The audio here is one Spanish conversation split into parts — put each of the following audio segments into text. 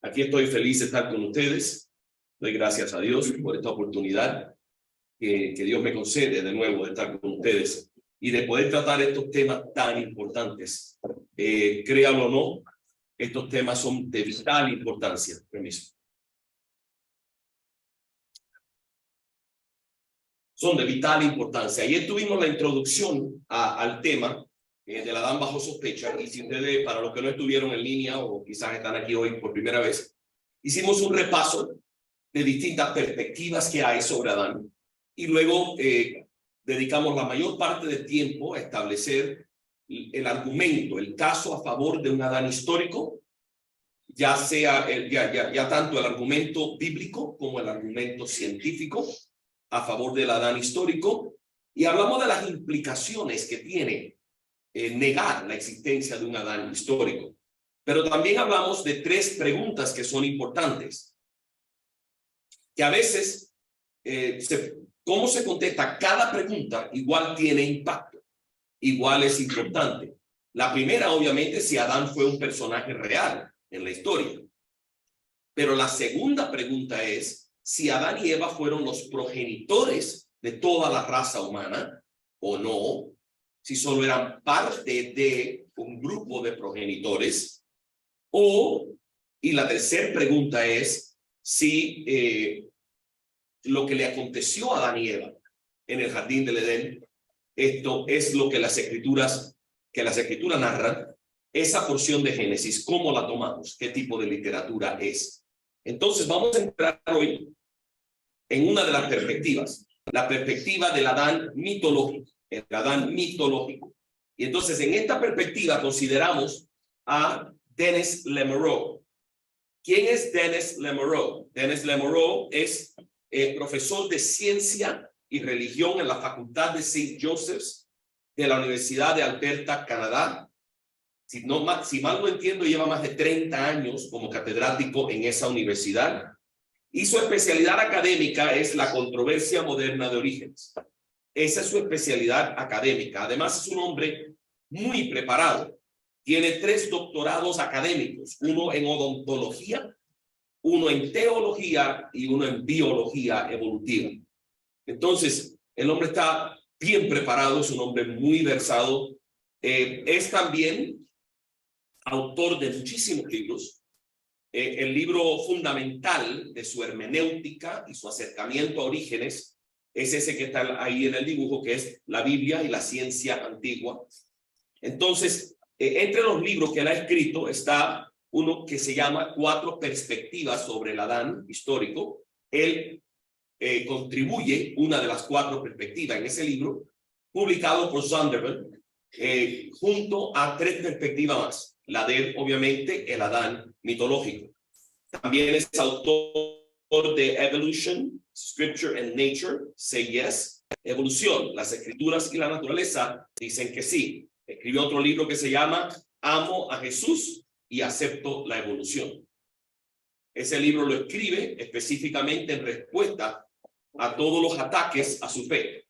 Aquí estoy feliz de estar con ustedes. Doy gracias a Dios por esta oportunidad que Dios me concede de nuevo de estar con ustedes y de poder tratar estos temas tan importantes. Créanlo o no, estos temas son de vital importancia. Permiso. Son de vital importancia. Ayer tuvimos la introducción al tema del Adán bajo sospecha, y si ustedes, para los que no estuvieron en línea o quizás están aquí hoy por primera vez, hicimos un repaso de distintas perspectivas que hay sobre Adán, y luego dedicamos la mayor parte del tiempo a establecer el argumento, el caso a favor de un Adán histórico, ya sea ya tanto el argumento bíblico como el argumento científico a favor del Adán histórico, y hablamos de las implicaciones que tiene negar la existencia de un Adán histórico. Pero también hablamos de tres preguntas que son importantes, que a veces cómo se contesta cada pregunta igual tiene impacto, igual es importante. La primera, obviamente, si Adán fue un personaje real en la historia, pero la segunda pregunta es si Adán y Eva fueron los progenitores de toda la raza humana o no, si solo eran parte de un grupo de progenitores, y la tercera pregunta es si lo que le aconteció a Adán y Eva en el jardín del Edén, esto es lo que las escrituras narran, esa porción de Génesis, ¿cómo la tomamos? ¿Qué tipo de literatura es? Entonces vamos a entrar hoy en una de las perspectivas, la perspectiva del Adán mitológico, el Adán mitológico. Y entonces en esta perspectiva consideramos a Denis Lamoureux. ¿Quién es Denis Lamoureux? Denis Lamoureux es profesor de ciencia y religión en la Facultad de St. Joseph's de la Universidad de Alberta, Canadá. Si mal no entiendo, lleva más de 30 años como catedrático en esa universidad. Y su especialidad académica es la controversia moderna de orígenes. Esa es su especialidad académica. Además, es un hombre muy preparado. Tiene 3 doctorados académicos, uno en odontología, uno en teología y uno en biología evolutiva. Entonces, el hombre está bien preparado, es un hombre muy versado. Es también autor de muchísimos libros. El libro fundamental de su hermenéutica y su acercamiento a orígenes es ese que está ahí en el dibujo, que es La Biblia y la ciencia antigua. Entonces, entre los libros que él ha escrito está uno que se llama 4 perspectivas sobre el Adán histórico. Él contribuye una de las 4 perspectivas en ese libro, publicado por Zondervan, junto a 3 perspectivas más. La de, obviamente, el Adán mitológico. También es autor de Evolution, Scripture and Nature, Say Yes. Evolución, las escrituras y la naturaleza dicen que sí. Escribió otro libro que se llama Amo a Jesús y acepto la evolución. Ese libro lo escribe específicamente en respuesta a todos los ataques a su fe.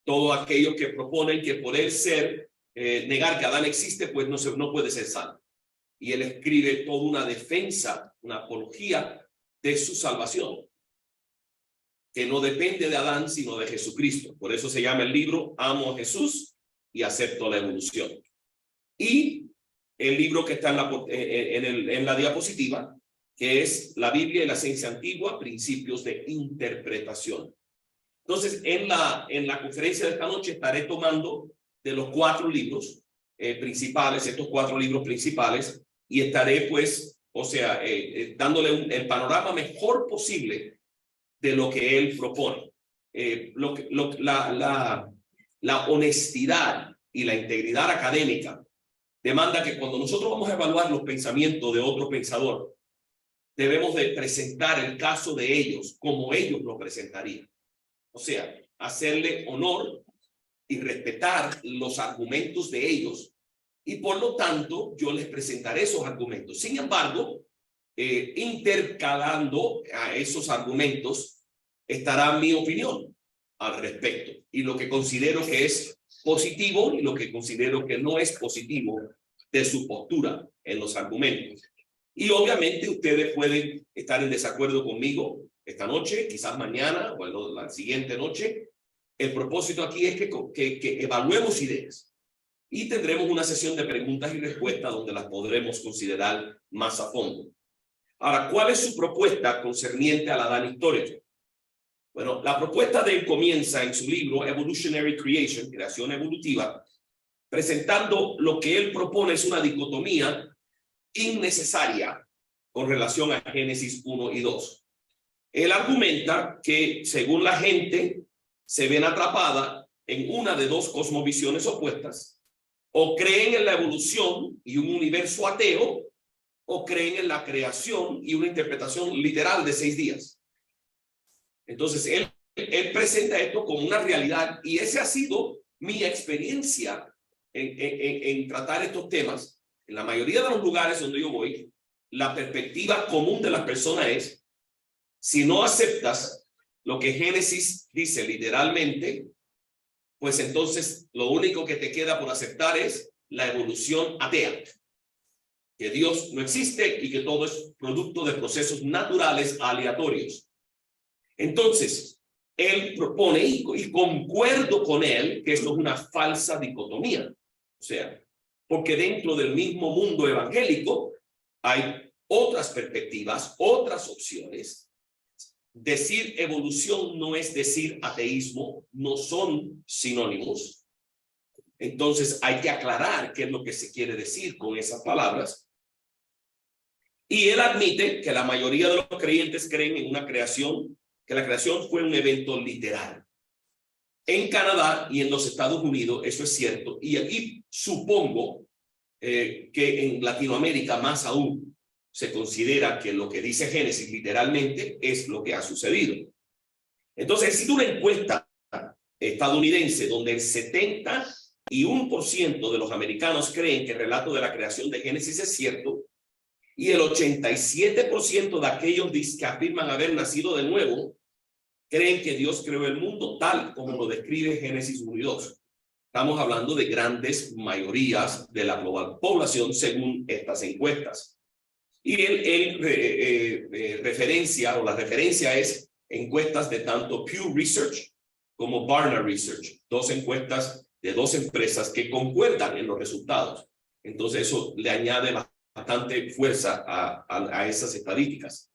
Todos aquellos que proponen que por él ser negar que Adán existe, pues no puede ser salvo. Y él escribe toda una defensa, una apología de su salvación, que no depende de Adán, sino de Jesucristo. Por eso se llama el libro Amo a Jesús y acepto la evolución. Y el libro que está en la diapositiva, que es La Biblia y la ciencia antigua, principios de interpretación. Entonces, en la conferencia de esta noche estaré tomando de los 4 libros principales, estos 4 libros principales, y estaré pues, dándole el panorama mejor posible de lo que él propone. La honestidad y la integridad académica demanda que cuando nosotros vamos a evaluar los pensamientos de otro pensador, debemos de presentar el caso de ellos como ellos lo presentarían. O sea, hacerle honor y respetar los argumentos de ellos, y por lo tanto yo les presentaré esos argumentos. Sin embargo, intercalando a esos argumentos estará mi opinión al respecto, y lo que considero que es positivo y lo que considero que no es positivo de su postura en los argumentos. Y obviamente ustedes pueden estar en desacuerdo conmigo esta noche, quizás mañana o la siguiente noche. El propósito aquí es que evaluemos ideas y tendremos una sesión de preguntas y respuestas donde las podremos considerar más a fondo. Ahora, ¿cuál es su propuesta concerniente a la Adán histórico? Bueno, la propuesta de él comienza en su libro Evolutionary Creation, Creación Evolutiva, presentando lo que él propone es una dicotomía innecesaria con relación a Génesis 1 y 2. Él argumenta que según la gente se ven atrapada en una de dos cosmovisiones opuestas, o creen en la evolución y un universo ateo, o creen en la creación y una interpretación literal de 6 días. Entonces él presenta esto como una realidad, y esa ha sido mi experiencia en tratar estos temas. En la mayoría de los lugares donde yo voy, la perspectiva común de las personas es: si no aceptas lo que Génesis dice literalmente, pues entonces lo único que te queda por aceptar es la evolución atea, que Dios no existe y que todo es producto de procesos naturales aleatorios. Entonces, él propone, y concuerdo con él, que esto es una falsa dicotomía. O sea, porque dentro del mismo mundo evangélico hay otras perspectivas, otras opciones. Decir evolución no es decir ateísmo, no son sinónimos. Entonces hay que aclarar qué es lo que se quiere decir con esas palabras. Y él admite que la mayoría de los creyentes creen en una creación, que la creación fue un evento literal. En Canadá y en los Estados Unidos eso es cierto, y aquí supongo que en Latinoamérica más aún se considera que lo que dice Génesis literalmente es lo que ha sucedido. Entonces existe una encuesta estadounidense donde el 71% de los americanos creen que el relato de la creación de Génesis es cierto, y el 87% de aquellos que afirman haber nacido de nuevo creen que Dios creó el mundo tal como lo describe Génesis 1 y 2. Estamos hablando de grandes mayorías de la global población según estas encuestas. Y referencia, o la referencia es encuestas de tanto Pew Research como Barna Research, dos encuestas de dos empresas que concuerdan en los resultados. Entonces eso le añade bastante fuerza a esas estadísticas.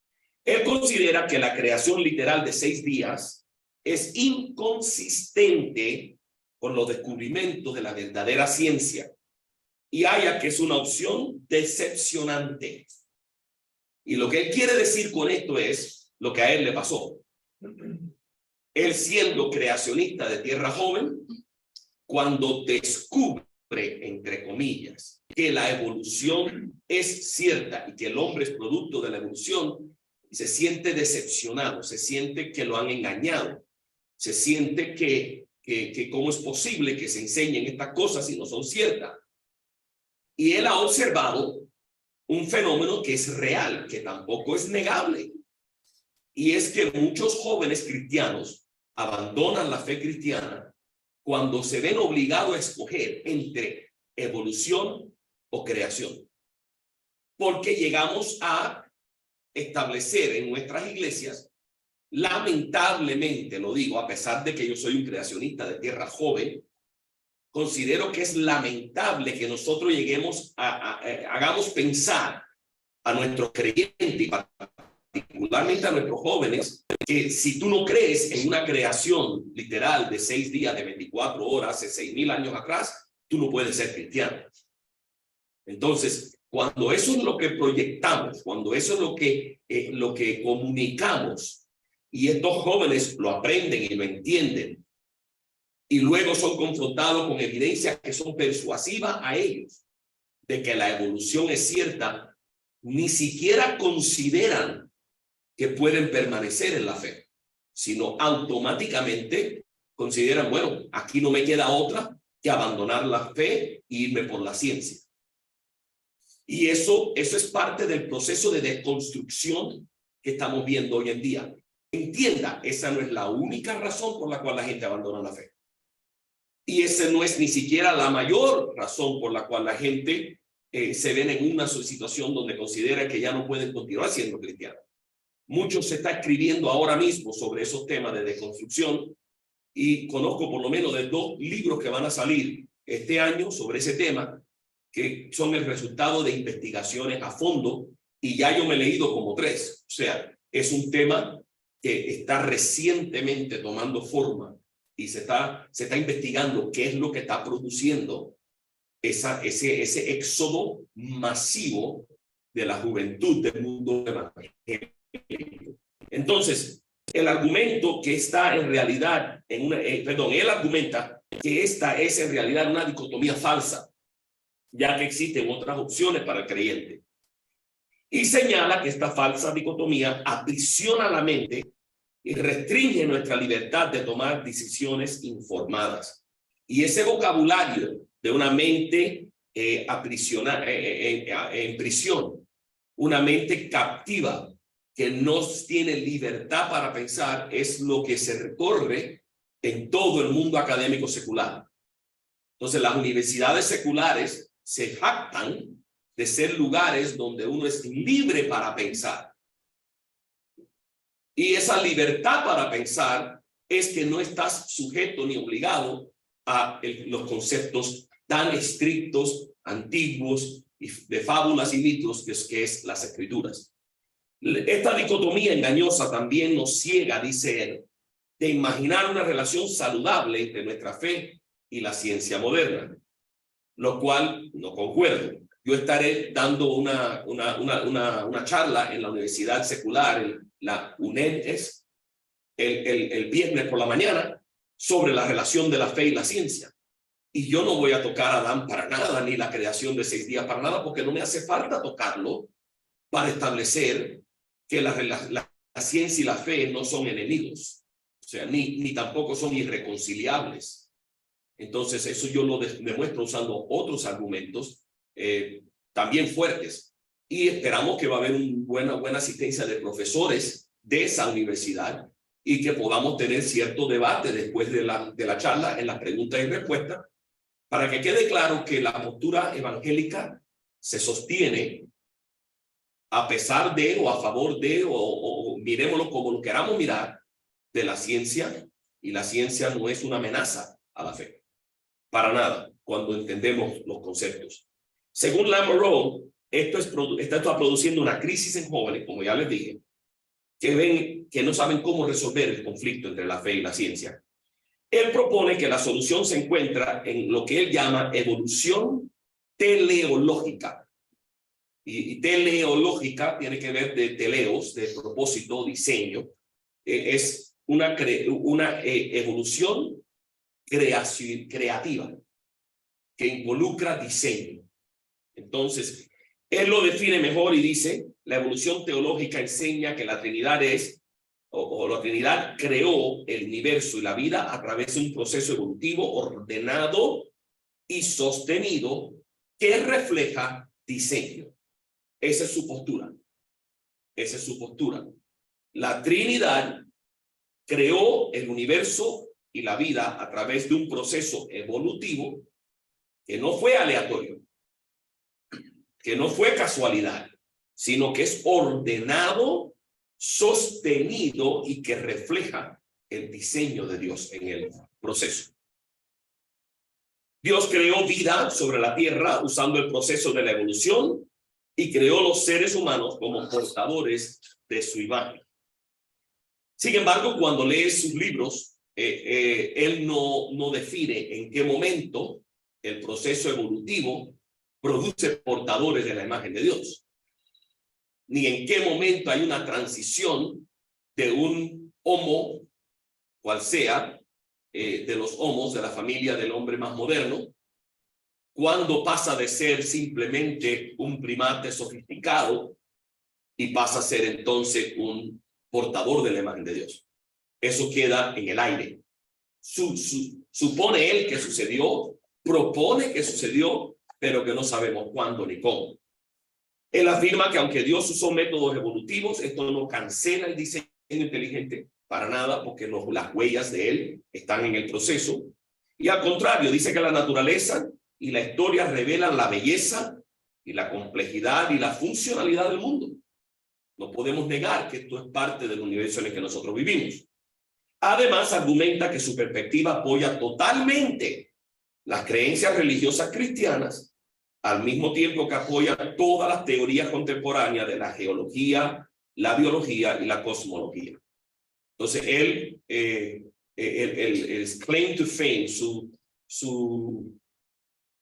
Él considera que la creación literal de 6 días es inconsistente con los descubrimientos de la verdadera ciencia, y haya que es una opción decepcionante. Y lo que él quiere decir con esto es lo que a él le pasó. Él, siendo creacionista de tierra joven, cuando descubre, entre comillas, que la evolución es cierta y que el hombre es producto de la evolución, se siente decepcionado, se siente que lo han engañado, se siente que cómo es posible que se enseñen estas cosas si no son ciertas. Y él ha observado un fenómeno que es real, que tampoco es negable, y es que muchos jóvenes cristianos abandonan la fe cristiana cuando se ven obligados a escoger entre evolución o creación, porque llegamos a establecer en nuestras iglesias, lamentablemente lo digo, a pesar de que yo soy un creacionista de tierra joven, considero que es lamentable que nosotros lleguemos hagamos pensar a nuestros creyentes y particularmente a nuestros jóvenes que si tú no crees en una creación literal de 6 días, de 24 horas, hace 6,000 años atrás, tú no puedes ser cristiano. Entonces, cuando eso es lo que proyectamos, cuando eso es lo que comunicamos, y estos jóvenes lo aprenden y lo entienden, y luego son confrontados con evidencias que son persuasivas a ellos de que la evolución es cierta, ni siquiera consideran que pueden permanecer en la fe, sino automáticamente consideran, bueno, aquí no me queda otra que abandonar la fe e irme por la ciencia. Y eso es parte del proceso de desconstrucción que estamos viendo hoy en día. Entienda, esa no es la única razón por la cual la gente abandona la fe. Y esa no es ni siquiera la mayor razón por la cual la gente se ven en una situación donde consideran que ya no pueden continuar siendo cristianos. Mucho se está escribiendo ahora mismo sobre esos temas de deconstrucción y conozco por lo menos de 2 libros que van a salir este año sobre ese tema, que son el resultado de investigaciones a fondo, y ya yo me he leído como 3. O sea, es un tema que está recientemente tomando forma y se está investigando qué es lo que está produciendo ese éxodo masivo de la juventud del mundo evangélico. Entonces, el argumento que está en realidad él argumenta que esta es en realidad una dicotomía falsa, ya que existen otras opciones para el creyente. Y señala que esta falsa dicotomía aprisiona la mente y restringe nuestra libertad de tomar decisiones informadas. Y ese vocabulario de una mente en prisión, una mente captiva que no tiene libertad para pensar, es lo que se recorre en todo el mundo académico secular. Entonces, las universidades seculares se jactan de ser lugares donde uno es libre para pensar. Y esa libertad para pensar es que no estás sujeto ni obligado a los conceptos tan estrictos, antiguos, y de fábulas y mitos que es las escrituras. Esta dicotomía engañosa también nos ciega, dice él, de imaginar una relación saludable entre nuestra fe y la ciencia moderna, lo cual no concuerdo. Yo estaré dando una charla en la Universidad Secular, la UNEDES, el viernes por la mañana, sobre la relación de la fe y la ciencia. Y yo no voy a tocar a Adán para nada, ni la creación de 6 días para nada, porque no me hace falta tocarlo para establecer que la ciencia y la fe no son enemigos, o sea, ni tampoco son irreconciliables. Entonces, eso yo lo demuestro usando otros argumentos también fuertes. Y esperamos que va a haber una buena asistencia de profesores de esa universidad y que podamos tener cierto debate después de la charla en las preguntas y respuestas, para que quede claro que la postura evangélica se sostiene a pesar de o a favor de o miremoslo como lo queramos mirar, de la ciencia, y la ciencia no es una amenaza a la fe, para nada, cuando entendemos los conceptos. Según Lamoureux, esto está produciendo una crisis en jóvenes, como ya les dije, que no saben cómo resolver el conflicto entre la fe y la ciencia. Él propone que la solución se encuentra en lo que él llama evolución teleológica. Y teleológica tiene que ver de teleos, de propósito, diseño. Es una evolución creativa que involucra diseño. Entonces, él lo define mejor y dice: la evolución teológica enseña que la Trinidad la Trinidad creó el universo y la vida a través de un proceso evolutivo ordenado y sostenido que refleja diseño. Esa es su postura. Esa es su postura. La Trinidad creó el universo y la vida a través de un proceso evolutivo que no fue aleatorio, que no fue casualidad, sino que es ordenado, sostenido y que refleja el diseño de Dios en el proceso. Dios creó vida sobre la tierra usando el proceso de la evolución y creó los seres humanos como portadores de su imagen. Sin embargo, cuando lees sus libros, él no define en qué momento el proceso evolutivo produce portadores de la imagen de Dios, ni en qué momento hay una transición de un homo, cual sea, de los homos de la familia del hombre más moderno, cuando pasa de ser simplemente un primate sofisticado y pasa a ser entonces un portador de la imagen de Dios. Eso queda en el aire. Supone él que sucedió, propone que sucedió, pero que no sabemos cuándo ni cómo. Él afirma que aunque Dios usó métodos evolutivos, esto no cancela el diseño inteligente para nada, porque las huellas de él están en el proceso. Y al contrario, dice que la naturaleza y la historia revelan la belleza y la complejidad y la funcionalidad del mundo. No podemos negar que esto es parte del universo en el que nosotros vivimos. Además, argumenta que su perspectiva apoya totalmente las creencias religiosas cristianas, al mismo tiempo que apoya todas las teorías contemporáneas de la geología, la biología y la cosmología. Entonces, el claim to fame,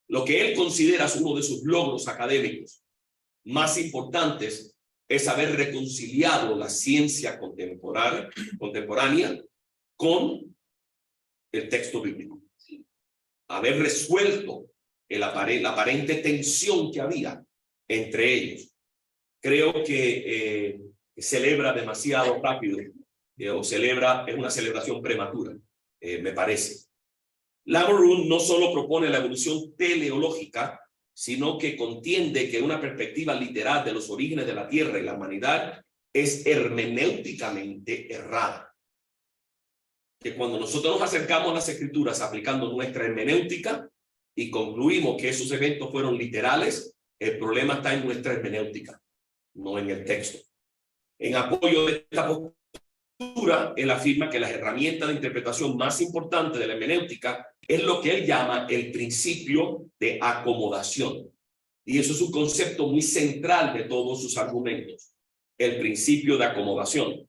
lo que él considera uno de sus logros académicos más importantes es haber reconciliado la ciencia contemporánea con el texto bíblico. Haber resuelto la aparente tensión que había entre ellos. Creo que celebra demasiado rápido, es una celebración prematura, me parece. Lamoureux no solo propone la evolución teleológica, sino que contiende que una perspectiva literal de los orígenes de la Tierra y la humanidad es hermenéuticamente errada. Que cuando nosotros nos acercamos a las Escrituras aplicando nuestra hermenéutica y concluimos que esos eventos fueron literales, el problema está en nuestra hermenéutica, no en el texto. En apoyo de esta postura, él afirma que las herramientas de interpretación más importantes de la hermenéutica es lo que él llama el principio de acomodación. Y eso es un concepto muy central de todos sus argumentos, el principio de acomodación.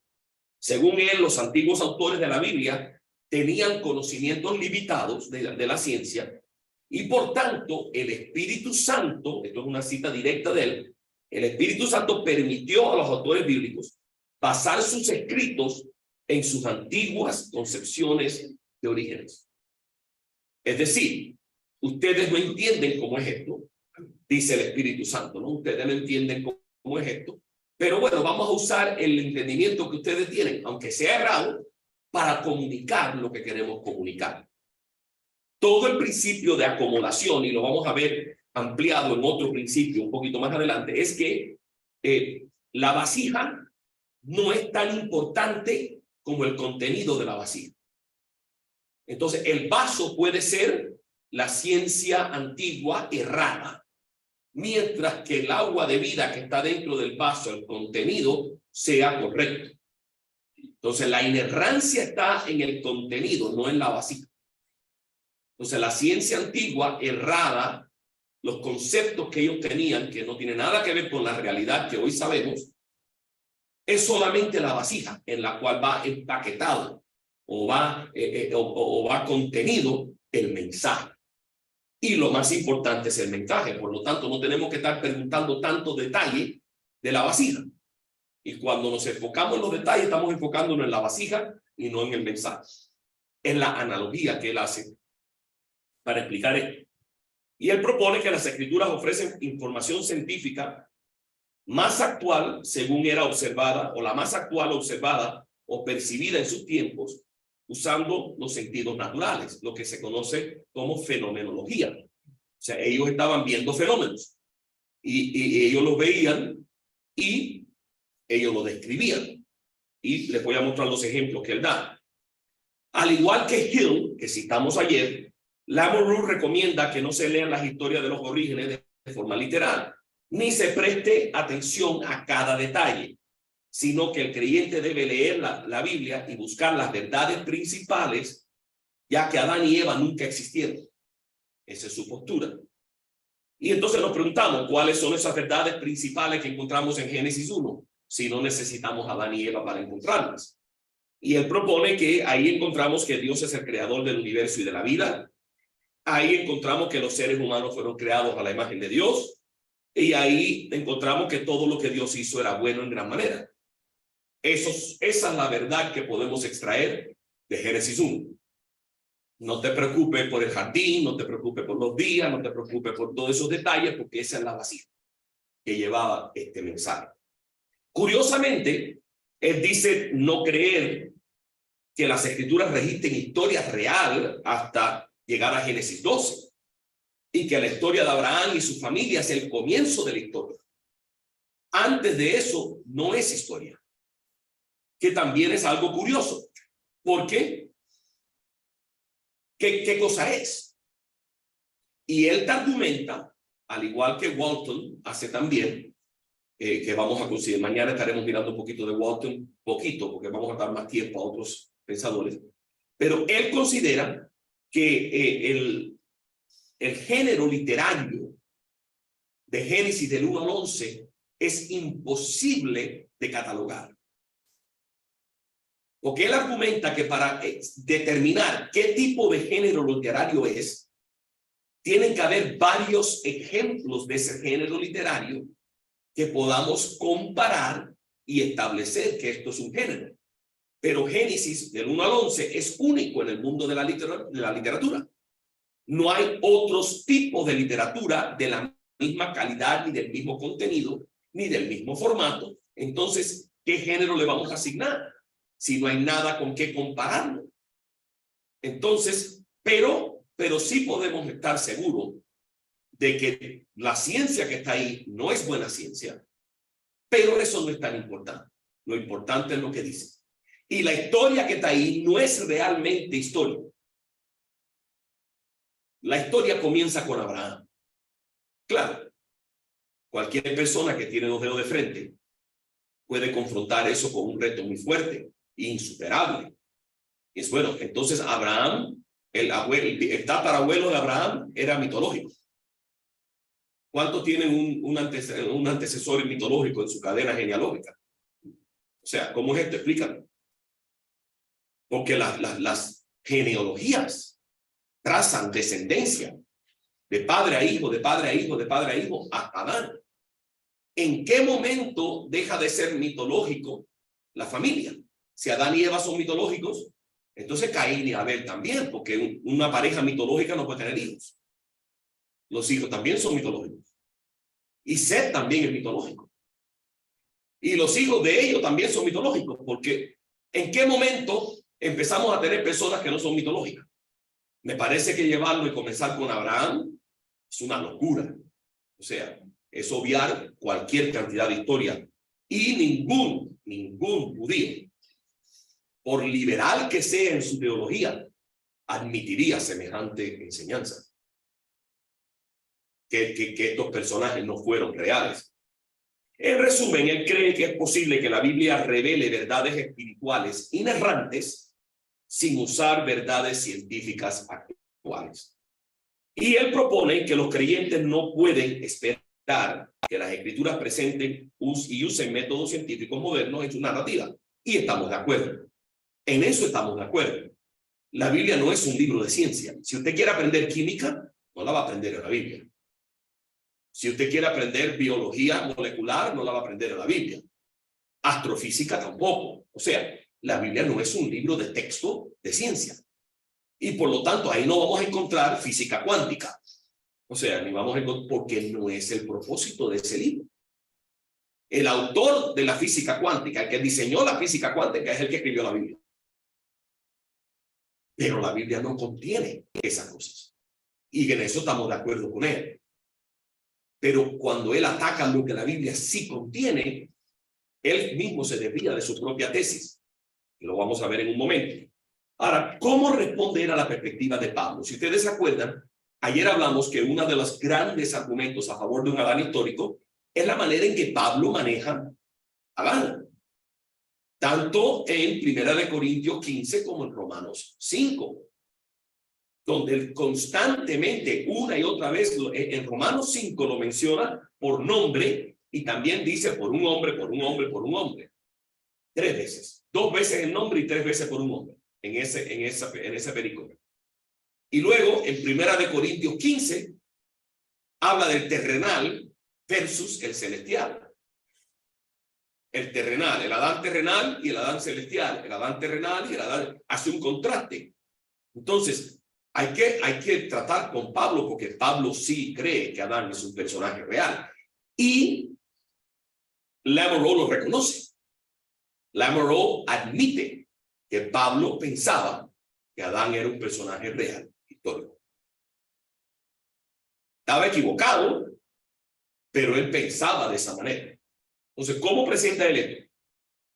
Según él, los antiguos autores de la Biblia tenían conocimientos limitados de la ciencia y por tanto el Espíritu Santo, esto es una cita directa de él, el Espíritu Santo permitió a los autores bíblicos basar sus escritos en sus antiguas concepciones de orígenes. Es decir, ustedes no entienden cómo es esto, dice el Espíritu Santo, ¿no? Ustedes no entienden cómo es esto, pero bueno, vamos a usar el entendimiento que ustedes tienen, aunque sea errado, para comunicar lo que queremos comunicar. Todo el principio de acomodación, y lo vamos a ver ampliado en otro principio un poquito más adelante, es que la vasija no es tan importante como el contenido de la vasija. Entonces, el vaso puede ser la ciencia antigua errada, mientras que el agua de vida que está dentro del vaso, el contenido, sea correcto. Entonces, la inerrancia está en el contenido, no en la vasija. Entonces, la ciencia antigua errada, los conceptos que ellos tenían, que no tienen nada que ver con la realidad que hoy sabemos, es solamente la vasija en la cual va empaquetado o va contenido el mensaje. Y lo más importante es el mensaje. Por lo tanto, no tenemos que estar preguntando tanto detalle de la vasija. Y cuando nos enfocamos en los detalles, estamos enfocándonos en la vasija y no en el mensaje. Es la analogía que él hace para explicar esto. Y él propone que las escrituras ofrecen información científica más actual, según era observada, o la más actual observada o percibida en sus tiempos, usando los sentidos naturales, lo que se conoce como fenomenología. O sea, ellos estaban viendo fenómenos y ellos los veían y ellos lo describían. Y les voy a mostrar los ejemplos que él da. Al igual que Hill, que citamos ayer, Lamoureux recomienda que no se lean las historias de los orígenes de forma literal, ni se preste atención a cada detalle, sino que el creyente debe leer la Biblia y buscar las verdades principales, ya que Adán y Eva nunca existieron. Esa es su postura. Y entonces nos preguntamos, ¿cuáles son esas verdades principales que encontramos en Génesis 1? Si no necesitamos a Adán y Eva para encontrarlas. Y él propone que ahí encontramos que Dios es el creador del universo y de la vida. Ahí encontramos que los seres humanos fueron creados a la imagen de Dios. Y ahí encontramos que todo lo que Dios hizo era bueno en gran manera. Esa es la verdad que podemos extraer de Génesis 1. No te preocupes por el jardín, no te preocupes por los días, no te preocupes por todos esos detalles, porque esa es la vasija que llevaba este mensaje. Curiosamente, él dice no creer que las escrituras registren historia real hasta llegar a Génesis 12 y que la historia de Abraham y su familia es el comienzo de la historia. Antes de eso no es historia, que también es algo curioso. ¿Por qué? ¿Qué cosa es? Y él te argumenta al igual que Walton hace también, que vamos a considerar, mañana estaremos mirando un poquito de Walton, porque vamos a dar más tiempo a otros pensadores, pero él considera que el género literario de Génesis del 1 al 11 es imposible de catalogar. Porque él argumenta que para determinar qué tipo de género literario es, tienen que haber varios ejemplos de ese género literario que podamos comparar y establecer que esto es un género. Pero Génesis del 1 al 11 es único en el mundo de la literatura. No hay otros tipos de literatura de la misma calidad, ni del mismo contenido, ni del mismo formato. Entonces, ¿qué género le vamos a asignar? Si no hay nada con qué compararlo. Entonces, pero sí podemos estar seguros de que la ciencia que está ahí no es buena ciencia, pero eso no es tan importante. Lo importante es lo que dice. Y la historia que está ahí no es realmente historia. La historia comienza con Abraham. Claro, cualquier persona que tiene 2 dedos de frente puede confrontar eso con un reto muy fuerte e insuperable. Y es bueno, entonces Abraham, el tatarabuelo de Abraham era mitológico. ¿Cuántos tienen un antecesor mitológico en su cadena genealógica? O sea, ¿cómo es esto? Explícame. Porque las genealogías trazan descendencia de padre a hijo, de padre a hijo, de padre a hijo, hasta Adán. ¿En qué momento deja de ser mitológico la familia? Si Adán y Eva son mitológicos, entonces Caín y Abel también, porque una pareja mitológica no puede tener hijos. Los hijos también son mitológicos. Y Seth también es mitológico. Y los hijos de ellos también son mitológicos, porque ¿en qué momento empezamos a tener personas que no son mitológicas? Me parece que llevarlo y comenzar con Abraham es una locura. O sea, es obviar cualquier cantidad de historia. Y ningún judío, por liberal que sea en su teología, admitiría semejante enseñanza. Que estos personajes no fueron reales. En resumen, él cree que es posible que la Biblia revele verdades espirituales inerrantes sin usar verdades científicas actuales. Y él propone que los creyentes no pueden esperar que las escrituras presenten y usen métodos científicos modernos en su narrativa. Y estamos de acuerdo. En eso estamos de acuerdo. La Biblia no es un libro de ciencia. Si usted quiere aprender química, no la va a aprender en la Biblia. Si usted quiere aprender biología molecular, no la va a aprender en la Biblia. Astrofísica tampoco. O sea, la Biblia no es un libro de texto de ciencia. Y por lo tanto, ahí no vamos a encontrar física cuántica. O sea, ni vamos a encontrar, porque no es el propósito de ese libro. El autor de la física cuántica, el que diseñó la física cuántica, es el que escribió la Biblia. Pero la Biblia no contiene esas cosas. Y en eso estamos de acuerdo con él. Pero cuando él ataca lo que la Biblia sí contiene, él mismo se desvía de su propia tesis. Y lo vamos a ver en un momento. Ahora, ¿cómo responder a la perspectiva de Pablo? Si ustedes se acuerdan, ayer hablamos que uno de los grandes argumentos a favor de un Adán histórico es la manera en que Pablo maneja a Adán. Tanto en 1 Corintios 15 como en Romanos 5. Donde él constantemente, una y otra vez, en Romanos 5 lo menciona por nombre y también dice por un hombre, por un hombre, por un hombre. 3 veces. 2 veces el nombre y 3 veces por un hombre en ese perícope. Y luego, en 1 Corintios 15, habla del terrenal versus el celestial. El terrenal, el Adán terrenal y el Adán celestial. El Adán terrenal y el Adán hace un contraste. Entonces, hay que tratar con Pablo porque Pablo sí cree que Adán es un personaje real. Y Lamoureux lo reconoce. Lamoureux admite que Pablo pensaba que Adán era un personaje real, histórico. Estaba equivocado, pero él pensaba de esa manera. Entonces, ¿cómo presenta él esto?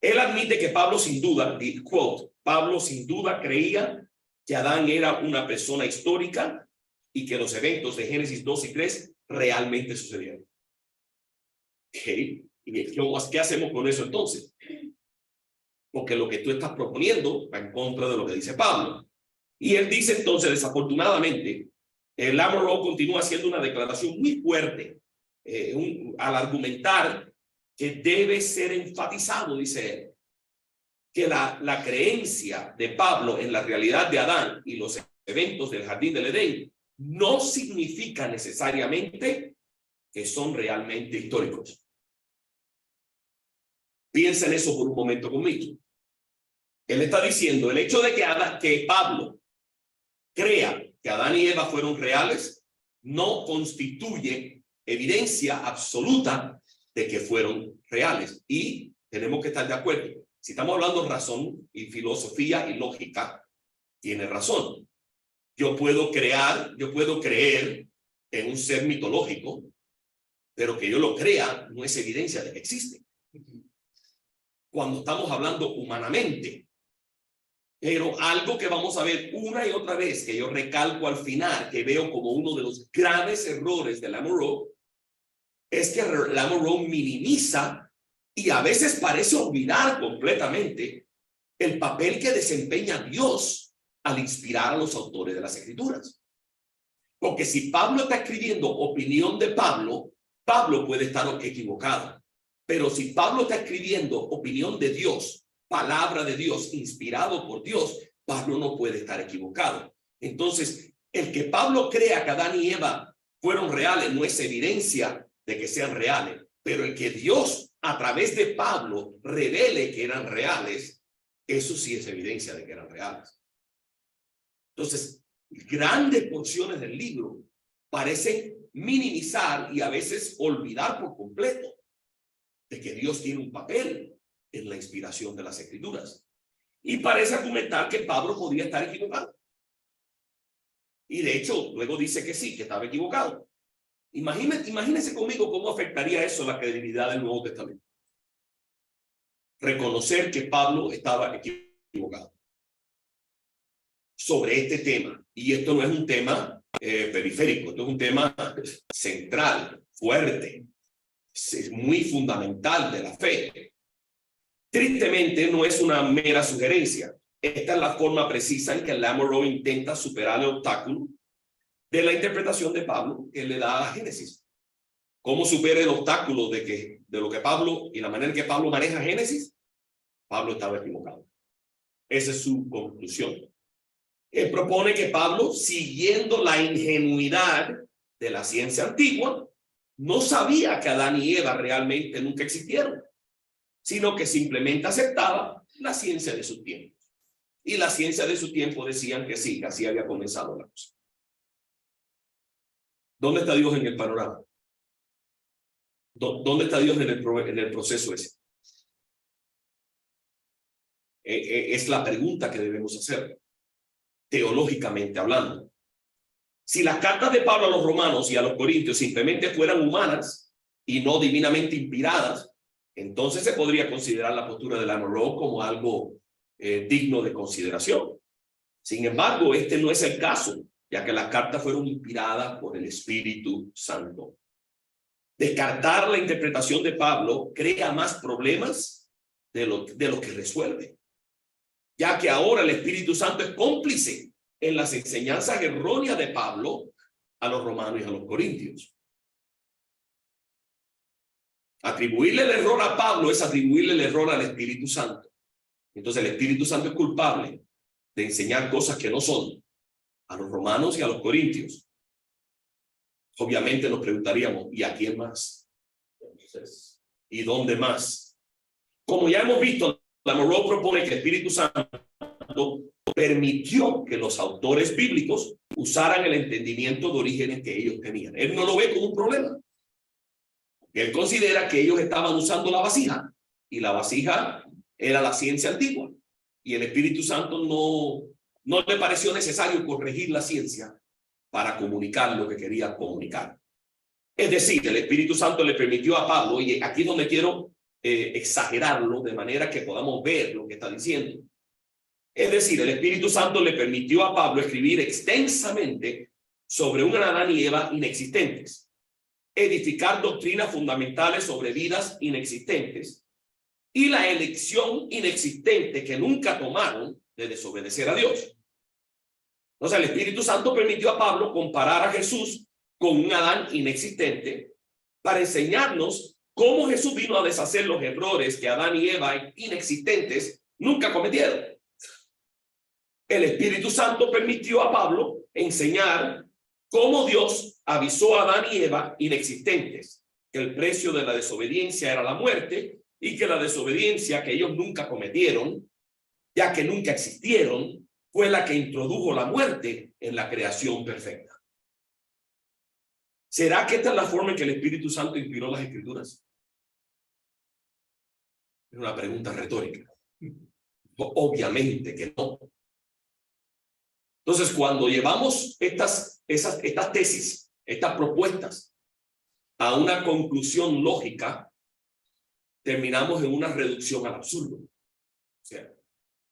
Él admite que Pablo sin duda, quote, Pablo sin duda creía que Adán era una persona histórica y que los eventos de Génesis 2 y 3 realmente sucedieron. ¿Okay? ¿Y qué hacemos con eso entonces? Porque lo que tú estás proponiendo va en contra de lo que dice Pablo. Y él dice entonces, desafortunadamente, Lamoureux continúa haciendo una declaración muy fuerte al argumentar que debe ser enfatizado, dice él, que la creencia de Pablo en la realidad de Adán y los eventos del jardín del Edén no significa necesariamente que son realmente históricos. Piensa en eso por un momento conmigo. Él está diciendo, el hecho de que Pablo crea que Adán y Eva fueron reales no constituye evidencia absoluta de que fueron reales. Y tenemos que estar de acuerdo. Si estamos hablando de razón y filosofía y lógica, tiene razón. Yo puedo creer en un ser mitológico, pero que yo lo crea no es evidencia de que existe. Cuando estamos hablando humanamente. Pero algo que vamos a ver una y otra vez, que yo recalco al final, que veo como uno de los graves errores de Lamoureux, es que Lamoureux minimiza y a veces parece olvidar completamente el papel que desempeña Dios al inspirar a los autores de las Escrituras. Porque si Pablo está escribiendo opinión de Pablo, Pablo puede estar equivocado. Pero si Pablo está escribiendo opinión de Dios, palabra de Dios, inspirado por Dios, Pablo no puede estar equivocado. Entonces, el que Pablo crea que Adán y Eva fueron reales no es evidencia de que sean reales, pero el que Dios a través de Pablo revele que eran reales, eso sí es evidencia de que eran reales. Entonces, grandes porciones del libro parecen minimizar y a veces olvidar por completo de que Dios tiene un papel en la inspiración de las Escrituras. Y parece argumentar que Pablo podía estar equivocado. Y de hecho, luego dice que sí, que estaba equivocado. Imagínense conmigo cómo afectaría eso la credibilidad del Nuevo Testamento. Reconocer que Pablo estaba equivocado sobre este tema. Y esto no es un tema periférico, esto es un tema central, fuerte, es muy fundamental de la fe. Tristemente, no es una mera sugerencia. Esta es la forma precisa en que Lamoureux intenta superar el obstáculo de la interpretación de Pablo que le da a Génesis. ¿Cómo supera el obstáculo de lo que Pablo y la manera en que Pablo maneja Génesis? Pablo estaba equivocado. Esa es su conclusión. Él propone que Pablo, siguiendo la ingenuidad de la ciencia antigua, no sabía que Adán y Eva realmente nunca existieron, sino que simplemente aceptaba la ciencia de su tiempo. Y la ciencia de su tiempo decían que sí, que así había comenzado la cosa. ¿Dónde está Dios en el panorama? ¿Dónde está Dios en el proceso ese? Es la pregunta que debemos hacer, teológicamente hablando. Si las cartas de Pablo a los romanos y a los corintios simplemente fueran humanas y no divinamente inspiradas, entonces se podría considerar la postura de Lamoureux como algo digno de consideración. Sin embargo, este no es el caso, ya que las cartas fueron inspiradas por el Espíritu Santo. Descartar la interpretación de Pablo crea más problemas de lo que resuelve, ya que ahora el Espíritu Santo es cómplice en las enseñanzas erróneas de Pablo a los romanos y a los corintios. Atribuirle el error a Pablo es atribuirle el error al Espíritu Santo. Entonces el Espíritu Santo es culpable de enseñar cosas que no son a los romanos y a los corintios. Obviamente nos preguntaríamos, ¿y a quién más? Entonces, ¿y dónde más? Como ya hemos visto, Lamoureux propone que el Espíritu Santo permitió que los autores bíblicos usaran el entendimiento de orígenes que ellos tenían. Él no lo ve como un problema. Él considera que ellos estaban usando la vasija, y la vasija era la ciencia antigua, y el Espíritu Santo no le pareció necesario corregir la ciencia para comunicar lo que quería comunicar. Es decir, el Espíritu Santo le permitió a Pablo, y aquí es donde quiero exagerarlo de manera que podamos ver lo que está diciendo. Es decir, el Espíritu Santo le permitió a Pablo escribir extensamente sobre un Adán y Eva inexistentes, edificar doctrinas fundamentales sobre vidas inexistentes y la elección inexistente que nunca tomaron de desobedecer a Dios. Entonces el Espíritu Santo permitió a Pablo comparar a Jesús con un Adán inexistente para enseñarnos cómo Jesús vino a deshacer los errores que Adán y Eva inexistentes nunca cometieron. El Espíritu Santo permitió a Pablo enseñar cómo Dios avisó a Adán y Eva inexistentes que el precio de la desobediencia era la muerte y que la desobediencia que ellos nunca cometieron, ya que nunca existieron, fue la que introdujo la muerte en la creación perfecta. ¿Será que esta es la forma en que el Espíritu Santo inspiró las Escrituras? Es una pregunta retórica. Obviamente que no. Entonces, cuando llevamos estas tesis, estas propuestas a una conclusión lógica, terminamos en una reducción al absurdo. O sea,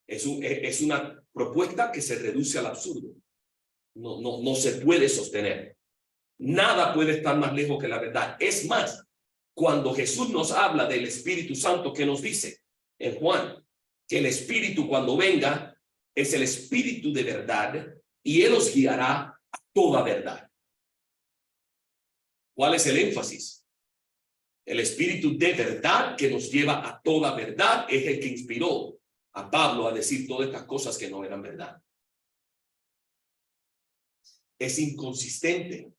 es una propuesta que se reduce al absurdo. No se puede sostener. Nada puede estar más lejos que la verdad. Es más, cuando Jesús nos habla del Espíritu Santo, ¿qué nos dice en Juan? Que el Espíritu, cuando venga, es el Espíritu de verdad y Él os guiará a toda verdad. ¿Cuál es el énfasis? El Espíritu de verdad que nos lleva a toda verdad es el que inspiró a Pablo a decir todas estas cosas que no eran verdad. Es inconsistente.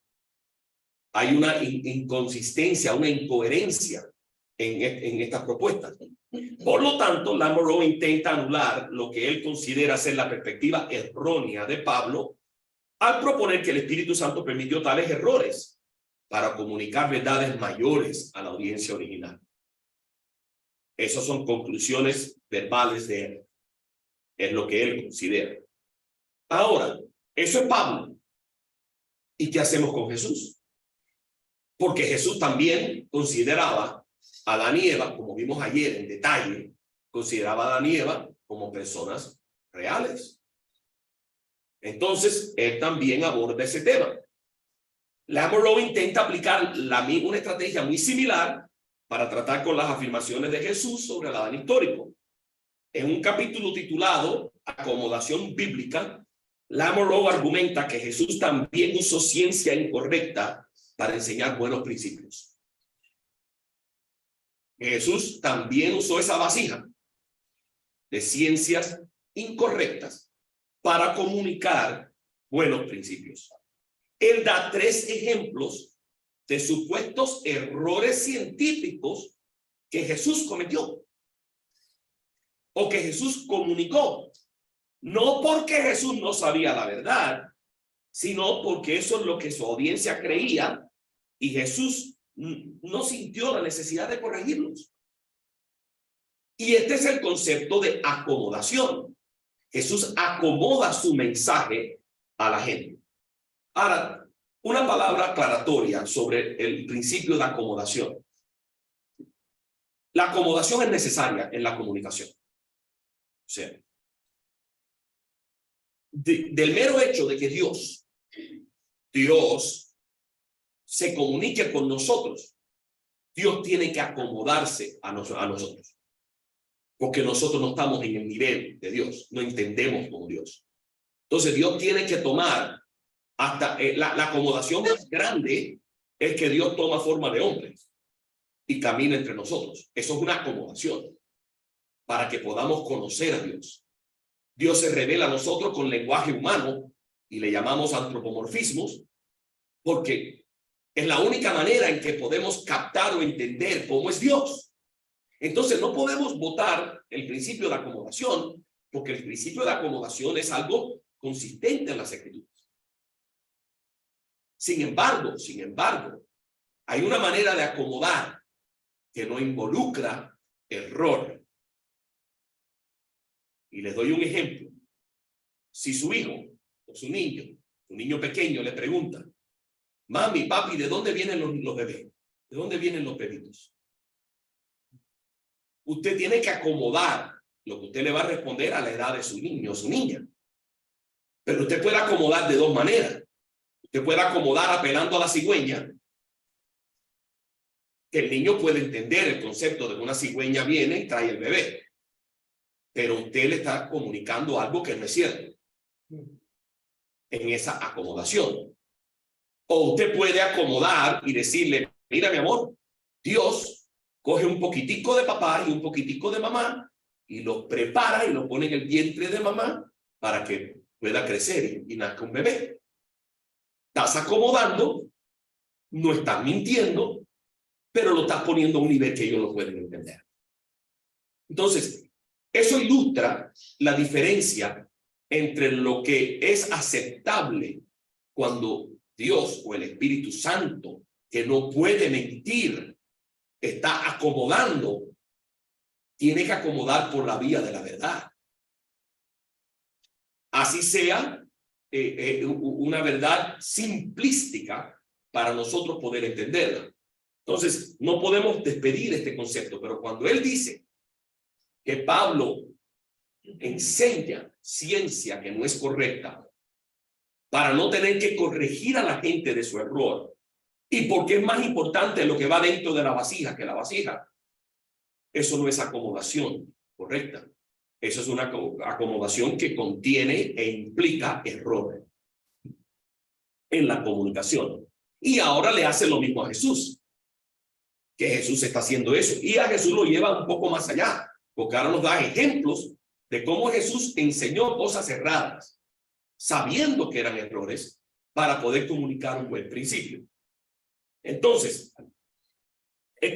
Hay una inconsistencia, una incoherencia en estas propuestas. Por lo tanto, Lamoureux intenta anular lo que él considera ser la perspectiva errónea de Pablo al proponer que el Espíritu Santo permitió tales errores para comunicar verdades mayores a la audiencia original. Esas son conclusiones verbales de él. Es lo que él considera. Ahora, eso es Pablo. ¿Y qué hacemos con Jesús? Porque Jesús también consideraba a Adán y Eva, como vimos ayer en detalle, consideraba a Adán y Eva como personas reales. Entonces, él también aborda ese tema. Lamoureux intenta aplicar una estrategia muy similar para tratar con las afirmaciones de Jesús sobre el Adán histórico. En un capítulo titulado Acomodación Bíblica, Lamoureux argumenta que Jesús también usó ciencia incorrecta para enseñar buenos principios. Jesús también usó esa vasija de ciencias incorrectas para comunicar buenos principios. Él da 3 ejemplos de supuestos errores científicos que Jesús cometió o que Jesús comunicó. No porque Jesús no sabía la verdad, sino porque eso es lo que su audiencia creía y Jesús no sintió la necesidad de corregirlos. Y este es el concepto de acomodación. Jesús acomoda su mensaje a la gente. Ahora, una palabra aclaratoria sobre el principio de acomodación. La acomodación es necesaria en la comunicación. O sea, del mero hecho de que Dios se comunique con nosotros, Dios tiene que acomodarse a nosotros. Porque nosotros no estamos en el nivel de Dios, no entendemos como Dios. Entonces Dios tiene que tomar hasta la acomodación más grande es que Dios toma forma de hombre y camina entre nosotros. Eso es una acomodación para que podamos conocer a Dios. Dios se revela a nosotros con lenguaje humano y le llamamos antropomorfismos porque es la única manera en que podemos captar o entender cómo es Dios. Entonces no podemos votar el principio de acomodación porque el principio de acomodación es algo consistente en las Escrituras. Sin embargo, hay una manera de acomodar que no involucra error. Y les doy un ejemplo. Si su hijo o su niño pequeño le pregunta, mami, papi, ¿de dónde vienen los bebés? ¿De dónde vienen los bebitos? Usted tiene que acomodar lo que usted le va a responder a la edad de su niño o su niña. Pero usted puede acomodar de 2 maneras. Usted puede acomodar apelando a la cigüeña que el niño puede entender el concepto de que una cigüeña viene y trae el bebé, pero usted le está comunicando algo que no es cierto en esa acomodación. O usted puede acomodar y decirle, mira mi amor, Dios coge un poquitico de papá y un poquitico de mamá y los prepara y lo pone en el vientre de mamá para que pueda crecer y nazca un bebé. Estás acomodando, no estás mintiendo, pero lo estás poniendo a un nivel que ellos lo pueden entender. Entonces, eso ilustra la diferencia entre lo que es aceptable cuando Dios o el Espíritu Santo, que no puede mentir, está acomodando, tiene que acomodar por la vía de la verdad. Así sea una verdad simplística para nosotros poder entenderla. Entonces, no podemos despedir este concepto, pero cuando él dice que Pablo enseña ciencia que no es correcta para no tener que corregir a la gente de su error, y porque es más importante lo que va dentro de la vasija que la vasija, eso no es acomodación correcta. Eso es una acomodación que contiene e implica error en la comunicación. Y ahora le hace lo mismo a Jesús, que Jesús está haciendo eso. Y a Jesús lo lleva un poco más allá, porque ahora nos da ejemplos de cómo Jesús enseñó cosas erradas, sabiendo que eran errores, para poder comunicar un buen principio. Entonces,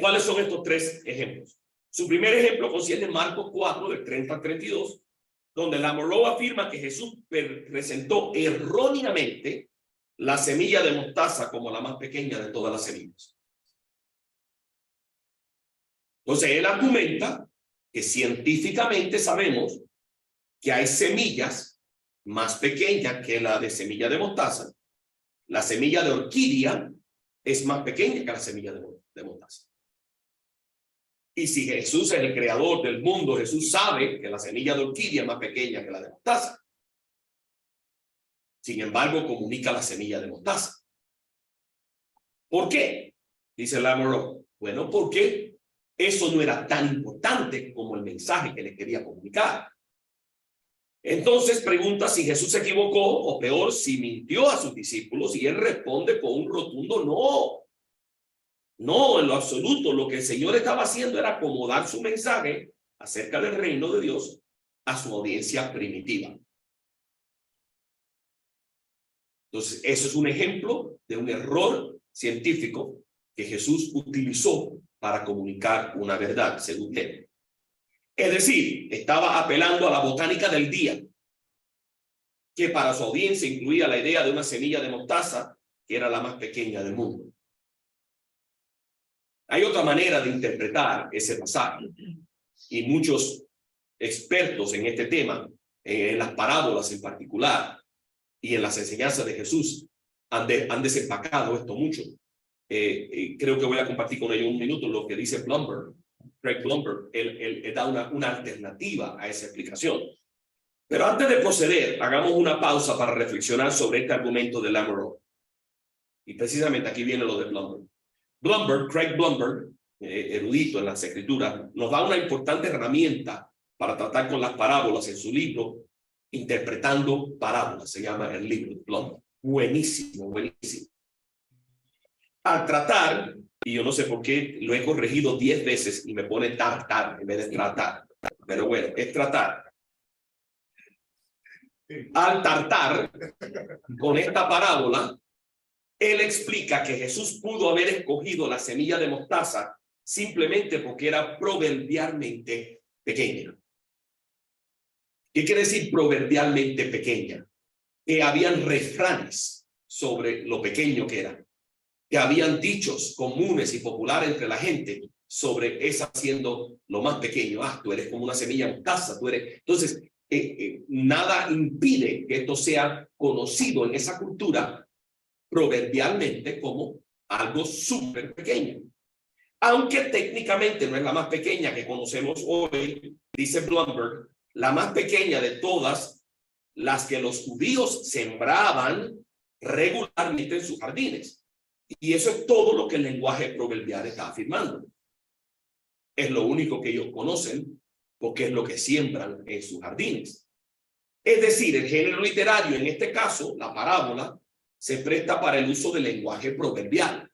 ¿cuáles son estos tres ejemplos? Su primer ejemplo concierne en Marcos 4, del 30 al 32, donde Lamoureux afirma que Jesús presentó erróneamente la semilla de mostaza como la más pequeña de todas las semillas. Entonces, él argumenta que científicamente sabemos que hay semillas más pequeñas que la de semilla de mostaza. La semilla de orquídea es más pequeña que la semilla de mostaza. Y si Jesús es el creador del mundo, Jesús sabe que la semilla de orquídea es más pequeña que la de mostaza. Sin embargo, comunica la semilla de mostaza. ¿Por qué? Dice Lamoureux. Bueno, porque eso no era tan importante como el mensaje que le quería comunicar. Entonces pregunta si Jesús se equivocó, o peor, si mintió a sus discípulos, y él responde con un rotundo no. No, en lo absoluto. Lo que el Señor estaba haciendo era acomodar su mensaje acerca del reino de Dios a su audiencia primitiva. Entonces, eso es un ejemplo de un error científico que Jesús utilizó para comunicar una verdad, según él. Es decir, estaba apelando a la botánica del día, que para su audiencia incluía la idea de una semilla de mostaza, que era la más pequeña del mundo. Hay otra manera de interpretar ese pasaje, y muchos expertos en este tema, en las parábolas en particular, y en las enseñanzas de Jesús, han desempacado esto mucho. Creo que voy a compartir con ellos un minuto lo que dice Blumberg. Craig Blumberg, él da una alternativa a esa explicación. Pero antes de proceder, hagamos una pausa para reflexionar sobre este argumento de Lamoureux. Y precisamente aquí viene lo de Blumberg. Craig Blumberg, erudito en las escrituras, nos da una importante herramienta para tratar con las parábolas en su libro Interpretando Parábolas. Se llama el libro de Blumberg. Buenísimo, buenísimo. Al tratar, y yo no sé por qué lo he corregido 10 veces y me pone tartar en vez de tratar, pero bueno, es tratar. Al tratar con esta parábola, él explica que Jesús pudo haber escogido la semilla de mostaza simplemente porque era proverbialmente pequeña. ¿Qué quiere decir proverbialmente pequeña? Que habían refranes sobre lo pequeño que era. Que habían dichos comunes y populares entre la gente sobre esa siendo lo más pequeño. Tú eres como una semilla de mostaza, tú eres. Entonces, nada impide que esto sea conocido en esa cultura proverbialmente como algo súper pequeño. Aunque técnicamente no es la más pequeña que conocemos hoy, dice Blumberg, la más pequeña de todas las que los judíos sembraban regularmente en sus jardines. Y eso es todo lo que el lenguaje proverbial está afirmando. Es lo único que ellos conocen porque es lo que siembran en sus jardines. Es decir, el género literario, en este caso, la parábola, se presta para el uso del lenguaje proverbial.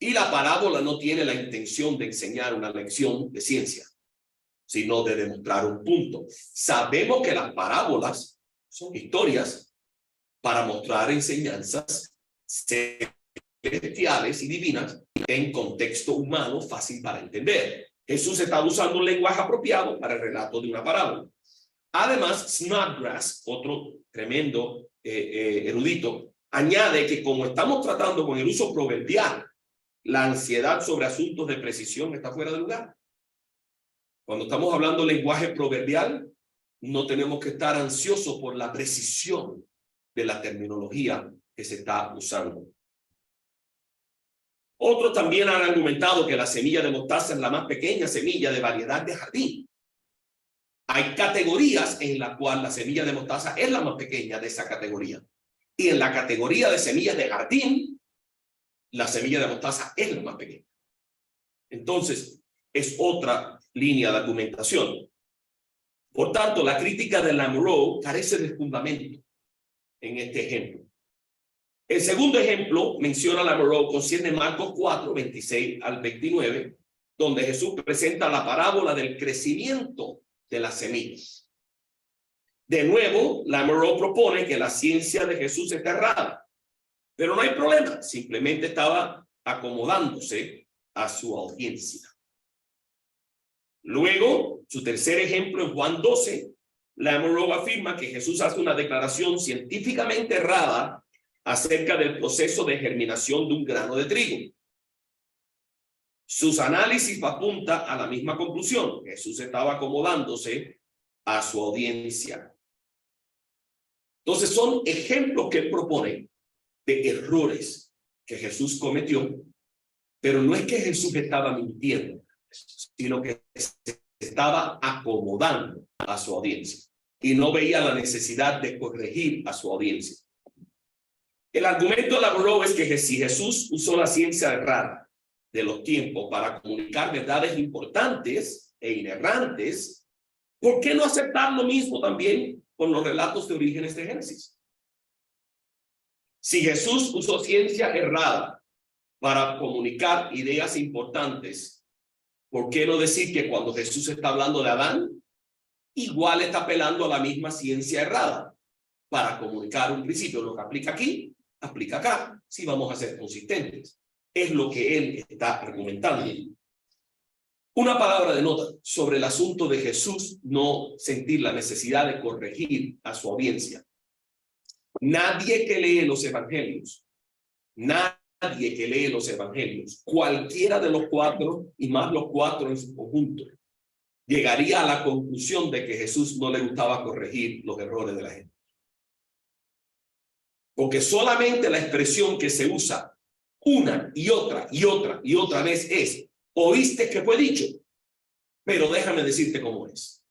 Y la parábola no tiene la intención de enseñar una lección de ciencia, sino de demostrar un punto. Sabemos que las parábolas son historias para mostrar enseñanzas celestiales y divinas en contexto humano fácil para entender. Jesús está usando un lenguaje apropiado para el relato de una parábola. Además, Snodgrass, otro tremendo erudito, añade que como estamos tratando con el uso proverbial, la ansiedad sobre asuntos de precisión está fuera de lugar. Cuando estamos hablando de lenguaje proverbial, no tenemos que estar ansiosos por la precisión de la terminología que se está usando. Otros también han argumentado que la semilla de mostaza es la más pequeña semilla de variedad de jardín. Hay categorías en las cuales la semilla de mostaza es la más pequeña de esa categoría. Y en la categoría de semillas de jardín, la semilla de mostaza es la más pequeña. Entonces, es otra línea de argumentación. Por tanto, la crítica de Lamoureux carece de fundamento en este ejemplo. El segundo ejemplo menciona Lamoureux, concierne Marcos 4, 26 al 29, donde Jesús presenta la parábola del crecimiento de las semillas. De nuevo, Lamoureux propone que la ciencia de Jesús está errada, pero no hay problema, simplemente estaba acomodándose a su audiencia. Luego, su tercer ejemplo en Juan 12, Lamoureux afirma que Jesús hace una declaración científicamente errada acerca del proceso de germinación de un grano de trigo. Sus análisis apuntan a la misma conclusión. Jesús estaba acomodándose a su audiencia. Entonces son ejemplos que él propone de errores que Jesús cometió, pero no es que Jesús estaba mintiendo, sino que se estaba acomodando a su audiencia y no veía la necesidad de corregir a su audiencia. El argumento de Lamoureux es que si Jesús usó la ciencia errada de los tiempos para comunicar verdades importantes e inerrantes, ¿por qué no aceptar lo mismo también con los relatos de Orígenes de Génesis? Si Jesús usó ciencia errada para comunicar ideas importantes, ¿por qué no decir que cuando Jesús está hablando de Adán, igual está apelando a la misma ciencia errada para comunicar un principio? Lo que aplica aquí, aplica acá, si vamos a ser consistentes. Es lo que él está argumentando. Una palabra de nota sobre el asunto de Jesús no sentir la necesidad de corregir a su audiencia. Nadie que lee los evangelios, cualquiera de los cuatro y más los cuatro en su conjunto, llegaría a la conclusión de que Jesús no le gustaba corregir los errores de la gente. Porque solamente la expresión que se usa una y otra vez es: oíste que fue dicho, pero déjame decirte cómo es.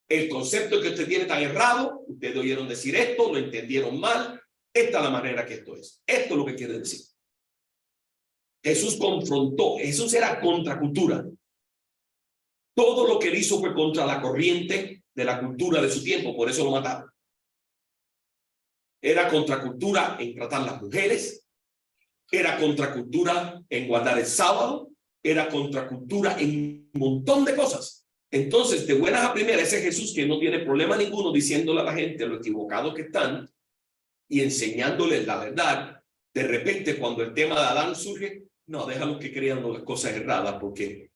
El concepto que usted tiene tan errado, ustedes oyeron decir esto, lo entendieron mal, esta es la manera que esto es. Esto es lo que quiere decir. Jesús confrontó, Jesús era contracultura. Todo lo que él hizo fue contra la corriente de la cultura de su tiempo, por eso lo mataron. Era contracultura en tratar las mujeres, era contracultura en guardar el sábado, era contracultura en un montón de cosas. Entonces, de buenas a primeras, ese Jesús que no tiene problema ninguno diciéndole a la gente lo equivocado que están y enseñándoles la verdad, de repente cuando el tema de Adán surge, no, déjalos que crean las cosas erradas, porque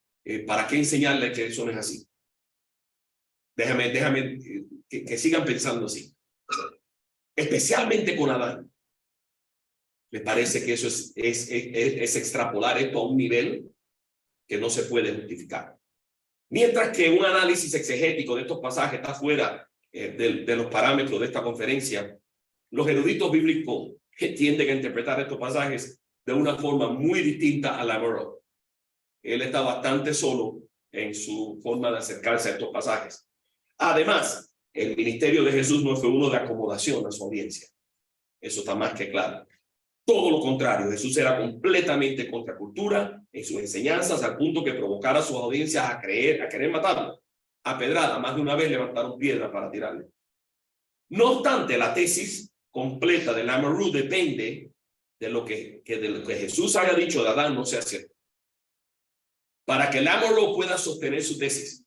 ¿para qué enseñarles que eso no es así? Déjame que sigan pensando así. Especialmente con Adán. Me parece que eso es extrapolar esto a un nivel que no se puede justificar. Mientras que un análisis exegético de estos pasajes está fuera de los parámetros de esta conferencia, los eruditos bíblicos tienden a interpretar estos pasajes de una forma muy distinta a Lamoureux. Él está bastante solo en su forma de acercarse a estos pasajes. Además, el ministerio de Jesús no fue uno de acomodación a su audiencia. Eso está más que claro. Todo lo contrario, Jesús era completamente contracultura en sus enseñanzas, al punto que provocara a sus audiencias a querer matarlo. A pedrada, más de una vez levantaron piedra para tirarle. No obstante, la tesis completa del Amaru depende de lo que Jesús haya dicho de Adán no sea cierto. Para que el Amaru pueda sostener su tesis,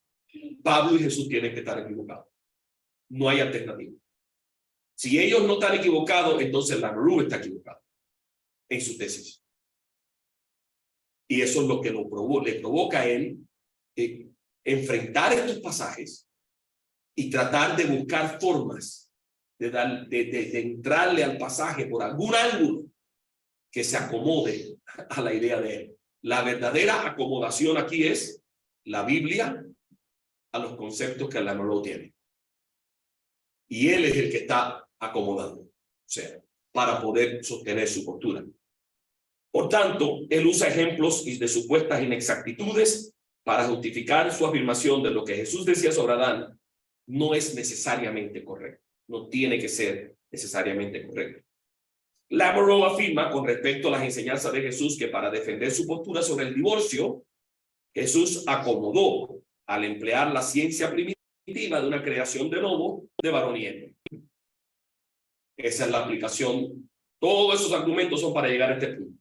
Pablo y Jesús tienen que estar equivocados. No hay alternativa. Si ellos no están equivocados, entonces el Amaru está equivocado en su tesis. Y eso es lo que le provoca a él enfrentar estos pasajes y tratar de buscar formas de entrarle al pasaje por algún ángulo que se acomode a la idea de él. La verdadera acomodación aquí es la Biblia a los conceptos que el Amaru tiene. Y él es el que está acomodando, o sea, para poder sostener su postura. Por tanto, él usa ejemplos de supuestas inexactitudes para justificar su afirmación de lo que Jesús decía sobre Adán no es necesariamente correcto. No tiene que ser necesariamente correcto. Amaru afirma con respecto a las enseñanzas de Jesús que para defender su postura sobre el divorcio, Jesús acomodó al emplear la ciencia primitiva de una creación de nuevo de varón y hembra. Esa es la aplicación. Todos esos argumentos son para llegar a este punto.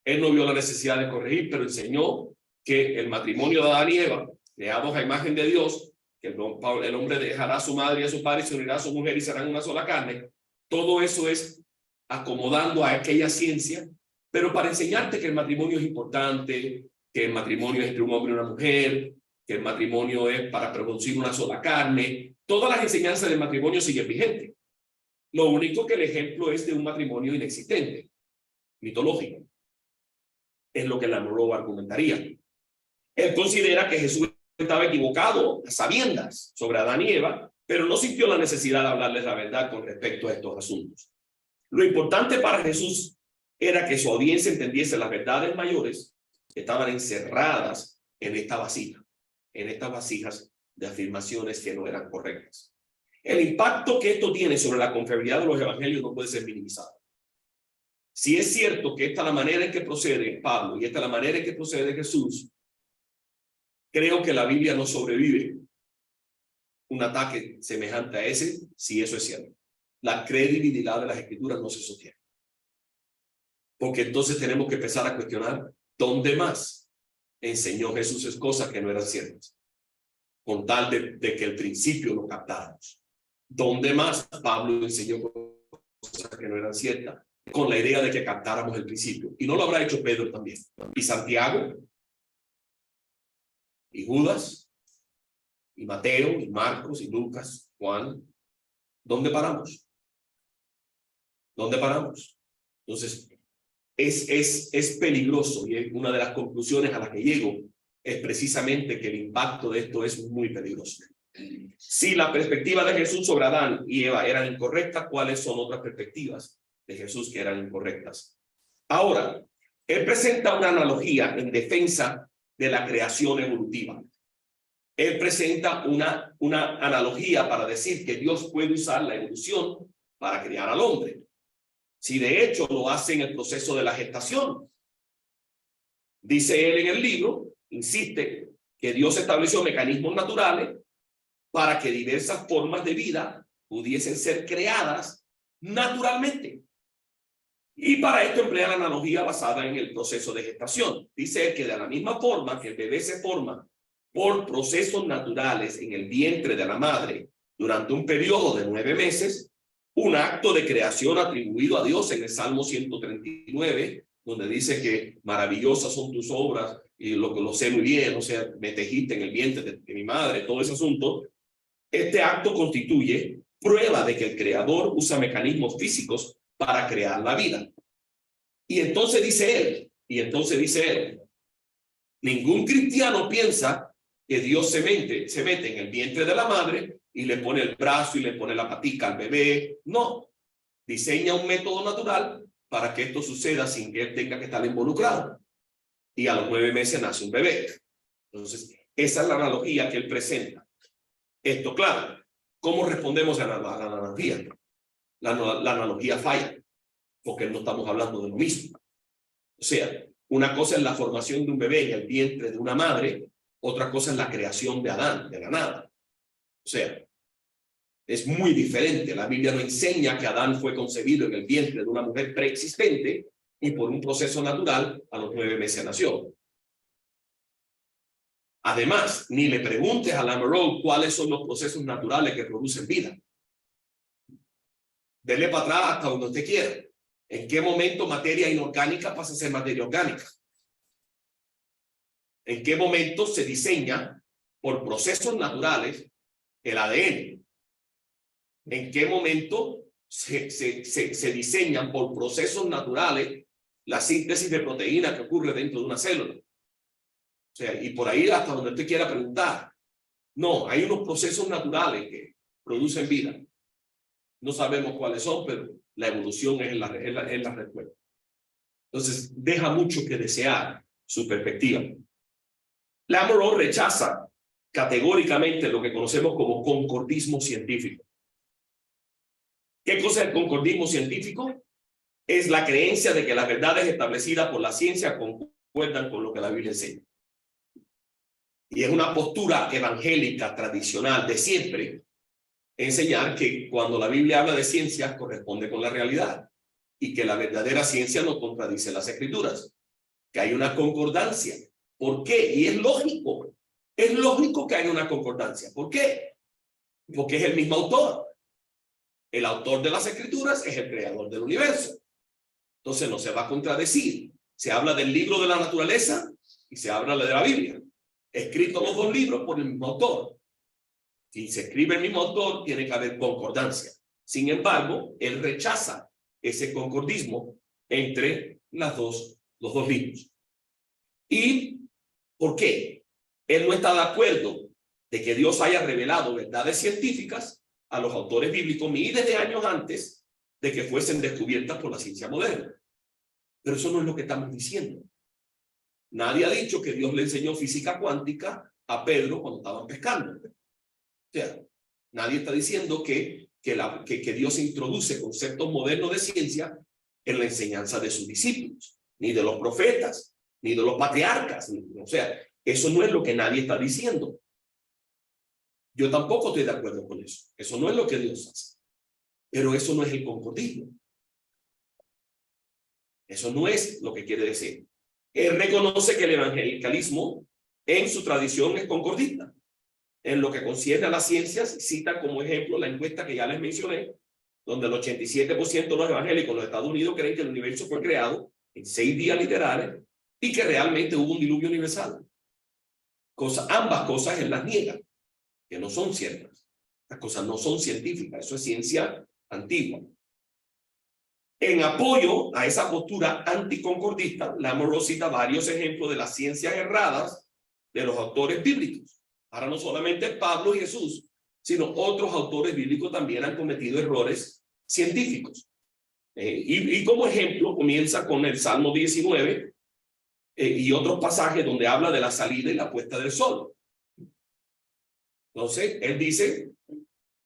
Él no vio la necesidad de corregir, pero enseñó que el matrimonio de Adán y Eva, creados a imagen de Dios, que el hombre dejará a su madre y a su padre y se unirá a su mujer y serán una sola carne. Todo eso es acomodando a aquella ciencia, pero para enseñarte que el matrimonio es importante, que el matrimonio es entre un hombre y una mujer, que el matrimonio es para producir una sola carne. Todas las enseñanzas del matrimonio siguen vigentes. Lo único que el ejemplo es de un matrimonio inexistente, mitológico. Es lo que el Amaru argumentaría. Él considera que Jesús estaba equivocado a sabiendas sobre Adán y Eva, pero no sintió la necesidad de hablarles la verdad con respecto a estos asuntos. Lo importante para Jesús era que su audiencia entendiese las verdades mayores que estaban encerradas en esta vasija, en estas vasijas de afirmaciones que no eran correctas. El impacto que esto tiene sobre la confiabilidad de los evangelios no puede ser minimizado. Si es cierto que esta es la manera en que procede Pablo y esta es la manera en que procede Jesús, creo que la Biblia no sobrevive un ataque semejante a ese, si eso es cierto. La credibilidad de las escrituras no se sostiene. Porque entonces tenemos que empezar a cuestionar dónde más enseñó Jesús cosas que no eran ciertas, con tal de que el principio lo captáramos. ¿Dónde más Pablo enseñó cosas que no eran ciertas? Con la idea de que captáramos el principio. Y no lo habrá hecho Pedro también. Y Santiago, y Judas, y Mateo, y Marcos, y Lucas, Juan. ¿Dónde paramos? ¿Dónde paramos? Entonces, es peligroso, y una de las conclusiones a las que llego es precisamente que el impacto de esto es muy peligroso. Si la perspectiva de Jesús sobre Adán y Eva eran incorrectas, ¿cuáles son otras perspectivas de Jesús que eran incorrectas? Ahora, él presenta una analogía en defensa de la creación evolutiva. Él presenta una analogía para decir que Dios puede usar la evolución para crear al hombre. Si de hecho lo hace en el proceso de la gestación. Dice él en el libro, insiste, que Dios estableció mecanismos naturales para que diversas formas de vida pudiesen ser creadas naturalmente. Y para esto emplea la analogía basada en el proceso de gestación. Dice que de la misma forma que el bebé se forma por procesos naturales en el vientre de la madre durante un periodo de 9 meses, un acto de creación atribuido a Dios en el Salmo 139, donde dice que maravillosas son tus obras y lo sé muy bien, o sea, me tejiste en el vientre de mi madre, todo ese asunto. Este acto constituye prueba de que el creador usa mecanismos físicos para crear la vida. Y entonces dice él, ningún cristiano piensa que Dios se mete en el vientre de la madre y le pone el brazo y le pone la patica al bebé. No, diseña un método natural para que esto suceda sin que él tenga que estar involucrado. Y a los 9 meses nace un bebé. Entonces, esa es la analogía que él presenta. Esto, claro, ¿cómo respondemos a la analogía? La analogía falla. porque no estamos hablando de lo mismo. O sea, una cosa es la formación de un bebé en el vientre de una madre, otra cosa es la creación de Adán, de la nada. O sea, es muy diferente. La Biblia no enseña que Adán fue concebido en el vientre de una mujer preexistente y por un proceso natural a los 9 meses nació. Además, ni le preguntes a Lamoureux cuáles son los procesos naturales que producen vida. Dele para atrás hasta donde usted quiera. ¿En qué momento materia inorgánica pasa a ser materia orgánica? ¿En qué momento se diseña por procesos naturales el ADN? ¿En qué momento se diseñan por procesos naturales la síntesis de proteína que ocurre dentro de una célula? O sea, y por ahí hasta donde usted quiera preguntar. No, hay unos procesos naturales que producen vida. No sabemos cuáles son, pero la evolución es la respuesta. Entonces, deja mucho que desear su perspectiva. Lamoureux rechaza categóricamente lo que conocemos como concordismo científico. ¿Qué cosa es el concordismo científico? Es la creencia de que las verdades establecidas por la ciencia concuerdan con lo que la Biblia enseña. Y es una postura evangélica tradicional de siempre enseñar que cuando la Biblia habla de ciencia corresponde con la realidad y que la verdadera ciencia no contradice las escrituras, que hay una concordancia. ¿Por qué? Y es lógico que haya una concordancia. ¿Por qué? Porque es el mismo autor. El autor de las escrituras es el creador del universo. Entonces no se va a contradecir. Se habla del libro de la naturaleza y se habla de la Biblia. Escritos los dos libros por el mismo autor. Si se escribe el mismo autor, tiene que haber concordancia. Sin embargo, él rechaza ese concordismo entre los dos libros. ¿Y por qué? Él no está de acuerdo de que Dios haya revelado verdades científicas a los autores bíblicos miles de años antes de que fuesen descubiertas por la ciencia moderna. Pero eso no es lo que estamos diciendo. Nadie ha dicho que Dios le enseñó física cuántica a Pedro cuando estaban pescando. O sea, nadie está diciendo que Dios introduce conceptos modernos de ciencia en la enseñanza de sus discípulos, ni de los profetas, ni de los patriarcas. O sea, eso no es lo que nadie está diciendo. Yo tampoco estoy de acuerdo con eso. Eso no es lo que Dios hace. Pero eso no es el concordismo. Eso no es lo que quiere decir. Él reconoce que el evangelicalismo en su tradición es concordista. En lo que concierne a las ciencias, cita como ejemplo la encuesta que ya les mencioné, donde el 87% de los evangélicos en los Estados Unidos creen que el universo fue creado en 6 días literales y que realmente hubo un diluvio universal. Ambas cosas él las niega, que no son ciertas. Las cosas no son científicas, eso es ciencia antigua. En apoyo a esa postura anticoncordista, Lamoureux cita varios ejemplos de las ciencias erradas de los autores bíblicos. Ahora no solamente Pablo y Jesús, sino otros autores bíblicos también han cometido errores científicos. Y como ejemplo comienza con el Salmo 19 y otros pasajes donde habla de la salida y la puesta del sol. Entonces, él dice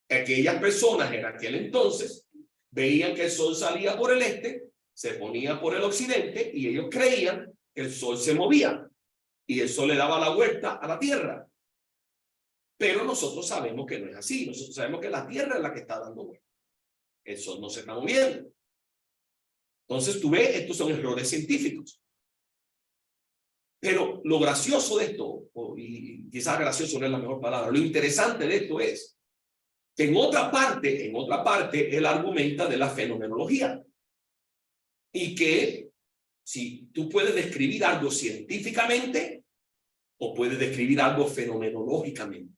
que aquellas personas en aquel entonces veían que el sol salía por el este, se ponía por el occidente y ellos creían que el sol se movía y el sol le daba la vuelta a la tierra. Pero nosotros sabemos que no es así. Nosotros sabemos que la tierra es la que está dando vuelta. El sol no se está moviendo. Entonces tú ves, estos son errores científicos. Pero lo gracioso de esto, y quizás gracioso no es la mejor palabra, lo interesante de esto es que en otra parte, él argumenta de la fenomenología. Y que si tú puedes describir algo científicamente o puedes describir algo fenomenológicamente.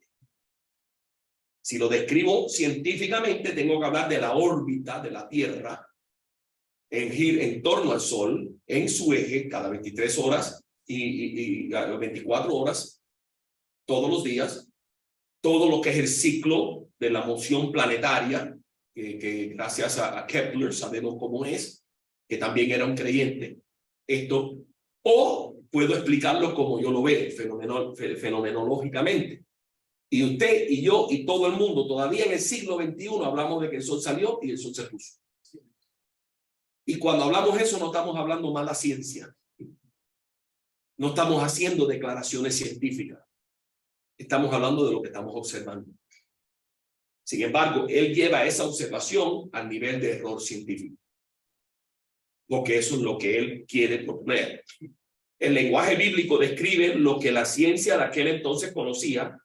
Si lo describo científicamente, tengo que hablar de la órbita de la Tierra en torno al Sol, en su eje, cada 23 horas y 24 horas, todos los días, todo lo que es el ciclo de la moción planetaria, que gracias a Kepler sabemos cómo es, que también era un creyente. Esto, o puedo explicarlo como yo lo veo, fenomenológicamente. Y usted y yo y todo el mundo todavía en el siglo XXI hablamos de que el sol salió y el sol se puso. Y cuando hablamos eso, no estamos hablando mala ciencia. No estamos haciendo declaraciones científicas. Estamos hablando de lo que estamos observando. Sin embargo, él lleva esa observación al nivel de error científico. Porque eso es lo que él quiere proponer. El lenguaje bíblico describe lo que la ciencia de aquel entonces conocía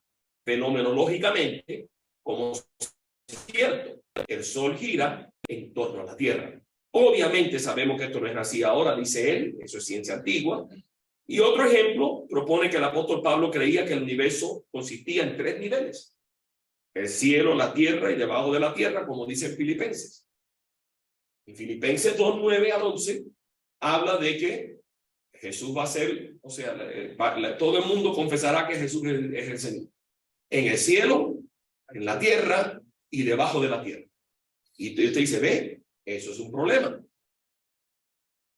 fenomenológicamente como cierto. El sol gira en torno a la Tierra. Obviamente sabemos que esto no es así ahora, dice él, eso es ciencia antigua. Y otro ejemplo propone que el apóstol Pablo creía que el universo consistía en 3 niveles. El cielo, la tierra y debajo de la tierra, como dice en Filipenses. En Filipenses 2:9 al 11 habla de que Jesús va a ser, o sea, todo el mundo confesará que Jesús es el Señor. En el cielo, en la tierra y debajo de la tierra. Y usted dice, ve, eso es un problema.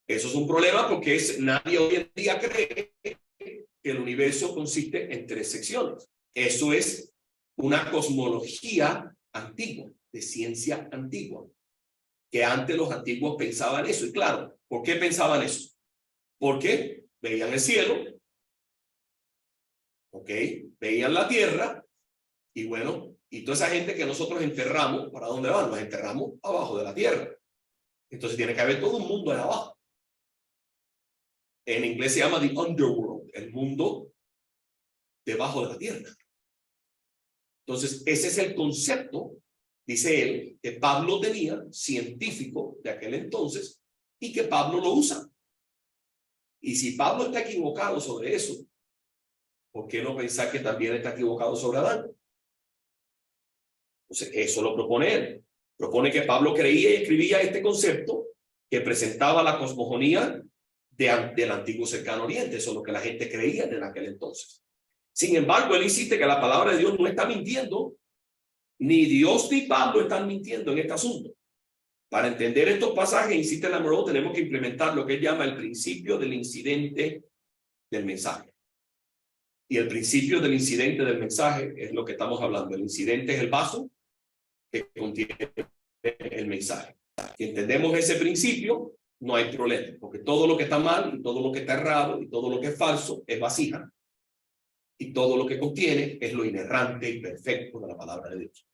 Eso es un problema porque nadie hoy en día cree que el universo consiste en 3 secciones. Eso es una cosmología antigua, de ciencia antigua, que antes los antiguos pensaban eso. Y claro, ¿por qué pensaban eso? Porque veían el cielo, veían la tierra, y bueno, y toda esa gente que nosotros enterramos, ¿para dónde van? Los enterramos abajo de la tierra. Entonces tiene que haber todo un mundo ahí abajo. En inglés se llama the underworld, el mundo debajo de la tierra. Entonces, ese es el concepto, dice él, que Pablo tenía, científico de aquel entonces, y que Pablo lo usa. Y si Pablo está equivocado sobre eso, ¿por qué no pensar que también está equivocado sobre Adán? Entonces, eso lo propone él. Propone que Pablo creía y escribía este concepto que presentaba la cosmogonía del antiguo cercano oriente. Eso es lo que la gente creía en aquel entonces. Sin embargo, él insiste que la palabra de Dios no está mintiendo, ni Dios ni Pablo están mintiendo en este asunto. Para entender estos pasajes, insiste en la moral, tenemos que implementar lo que él llama el principio del incidente del mensaje. Y el principio del incidente del mensaje es lo que estamos hablando. El incidente es el vaso que contiene el mensaje. Si entendemos ese principio, no hay problema, porque todo lo que está mal y todo lo que está errado y todo lo que es falso es vasija, y todo lo que contiene es lo inerrante y perfecto de la palabra de Dios.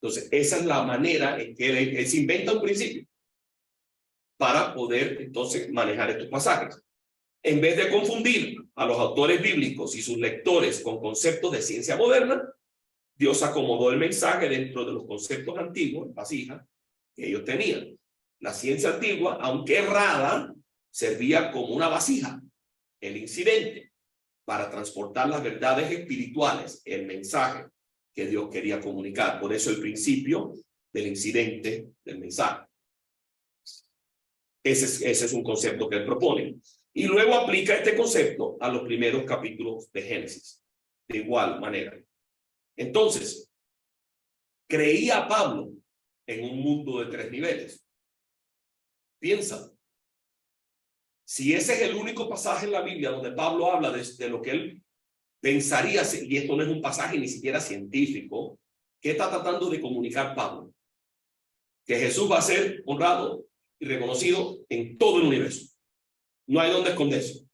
Entonces, esa es la manera en que él se inventa un principio para poder entonces manejar estos pasajes. En vez de confundir a los autores bíblicos y sus lectores con conceptos de ciencia moderna, Dios acomodó el mensaje dentro de los conceptos antiguos, vasija, que ellos tenían. La ciencia antigua, aunque errada, servía como una vasija, el incidente, para transportar las verdades espirituales, el mensaje que Dios quería comunicar. Por eso el principio del incidente del mensaje. Ese es un concepto que él propone. Y luego aplica este concepto a los primeros capítulos de Génesis. De igual manera. Entonces, creía Pablo en un mundo de 3 niveles. Piensa. Si ese es el único pasaje en la Biblia donde Pablo habla de lo que él pensaría, y esto no es un pasaje ni siquiera científico, ¿qué está tratando de comunicar Pablo? Que Jesús va a ser honrado y reconocido en todo el universo. No hay donde esconderse.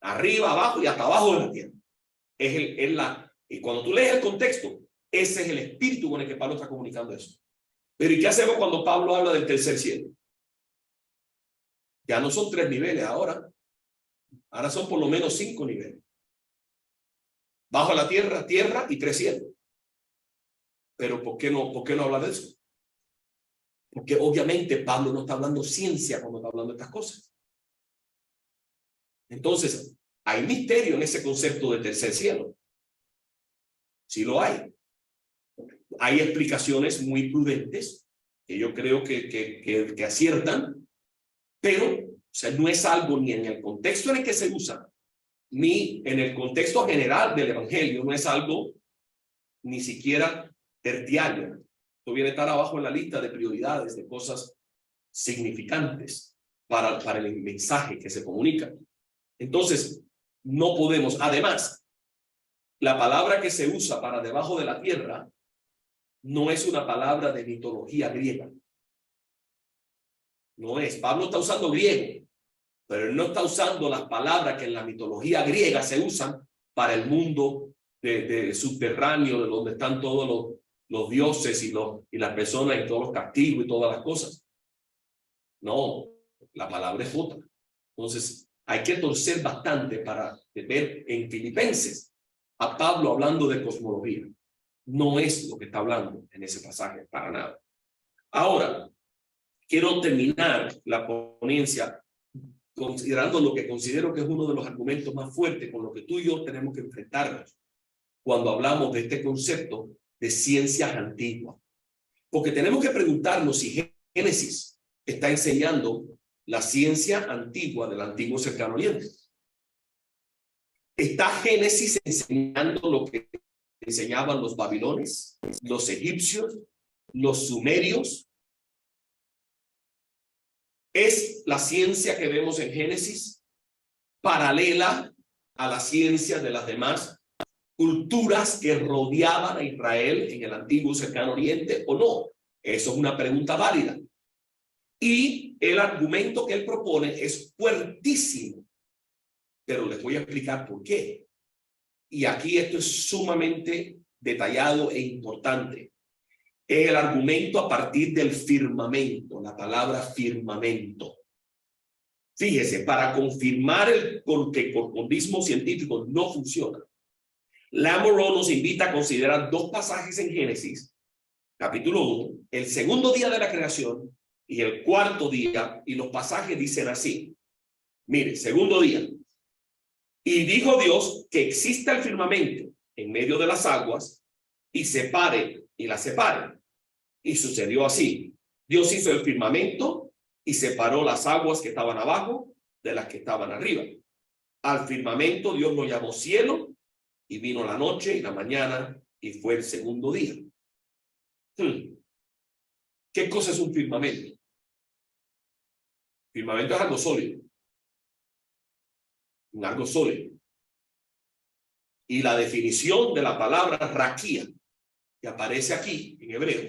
Arriba, abajo y hasta abajo de la tierra. Y cuando tú lees el contexto, ese es el espíritu con el que Pablo está comunicando eso. Pero ¿y qué hacemos cuando Pablo habla del tercer cielo? Ya no son 3 niveles ahora. Ahora son por lo menos 5 niveles. Bajo la tierra, tierra y 3 cielos. Pero ¿por qué no habla de eso? Porque obviamente Pablo no está hablando ciencia cuando está hablando de estas cosas. Entonces, hay misterio en ese concepto de tercer cielo. Sí lo hay. Hay explicaciones muy prudentes que yo creo que aciertan, pero o sea, no es algo ni en el contexto en el que se usa, ni en el contexto general del evangelio, no es algo ni siquiera terciario. Esto viene a estar abajo en la lista de prioridades, de cosas significantes para el mensaje que se comunica. Entonces, no podemos, además, la palabra que se usa para debajo de la tierra no es una palabra de mitología griega. No es. Pablo está usando griego, pero él no está usando las palabras que en la mitología griega se usan para el mundo de subterráneo, de donde están todos los dioses y las personas y todos los castigos y todas las cosas. No, la palabra es otra. Entonces, hay que torcer bastante para ver en Filipenses a Pablo hablando de cosmología. No es lo que está hablando en ese pasaje, para nada. Ahora, quiero terminar la ponencia considerando lo que considero que es uno de los argumentos más fuertes con lo que tú y yo tenemos que enfrentarnos cuando hablamos de este concepto de ciencias antiguas. Porque tenemos que preguntarnos si Génesis está enseñando la ciencia antigua del antiguo cercano oriente. ¿Está Génesis enseñando lo que enseñaban los babilones, los egipcios, los sumerios? ¿Es la ciencia que vemos en Génesis paralela a la ciencia de las demás culturas que rodeaban a Israel en el antiguo cercano oriente o no? Eso es una pregunta válida. Y el argumento que él propone es fuertísimo, pero les voy a explicar por qué. Y aquí esto es sumamente detallado e importante. Es el argumento a partir del firmamento, la palabra firmamento. Fíjese, para confirmar el corpusculismo científico no funciona. Lamoureux nos invita a considerar dos pasajes en Génesis, capítulo 1, el segundo día de la creación y el cuarto día, y los pasajes dicen así. Mire, segundo día. Y dijo Dios que exista el firmamento en medio de las aguas y separe y las separe. Y sucedió así. Dios hizo el firmamento y separó las aguas que estaban abajo de las que estaban arriba. Al firmamento Dios lo llamó cielo, y vino la noche y la mañana y fue el segundo día. ¿Qué cosa es un firmamento? Firmamento es algo sólido. Algo sólido. Y la definición de la palabra raquía, que aparece aquí en hebreo,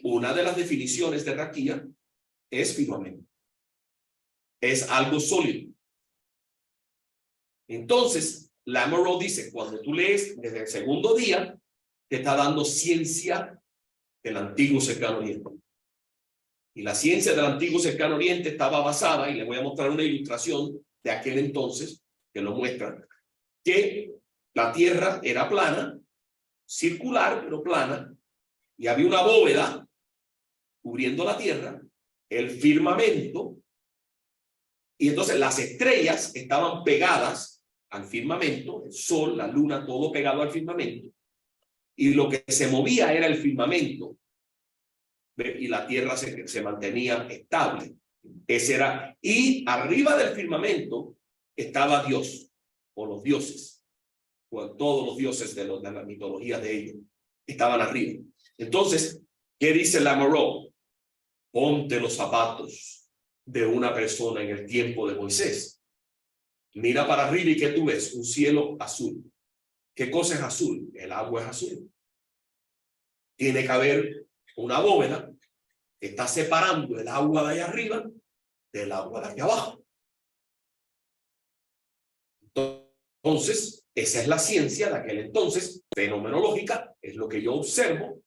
una de las definiciones de raquía es firmamento. Es algo sólido. Entonces, Lamoureux dice, cuando tú lees desde el segundo día, te está dando ciencia del antiguo cercano oriente. Y la ciencia del antiguo cercano oriente estaba basada, y le voy a mostrar una ilustración de aquel entonces, que lo muestra, que la tierra era plana, circular, pero plana, y había una bóveda cubriendo la tierra, el firmamento, y entonces las estrellas estaban pegadas al firmamento, el sol, la luna, todo pegado al firmamento, y lo que se movía era el firmamento, y la tierra se mantenía estable. Ese era, y arriba del firmamento estaba Dios, o los dioses, o todos los dioses de la mitología de ellos, estaban arriba. Entonces, ¿qué dice Lamoureux? Ponte los zapatos de una persona en el tiempo de Moisés. Mira para arriba y ¿qué tú ves? Un cielo azul. ¿Qué cosa es azul? El agua es azul. Tiene que haber una bóveda que está separando el agua de allá arriba del agua de aquí abajo. Entonces, esa es la ciencia de aquel entonces, fenomenológica, es lo que yo observo,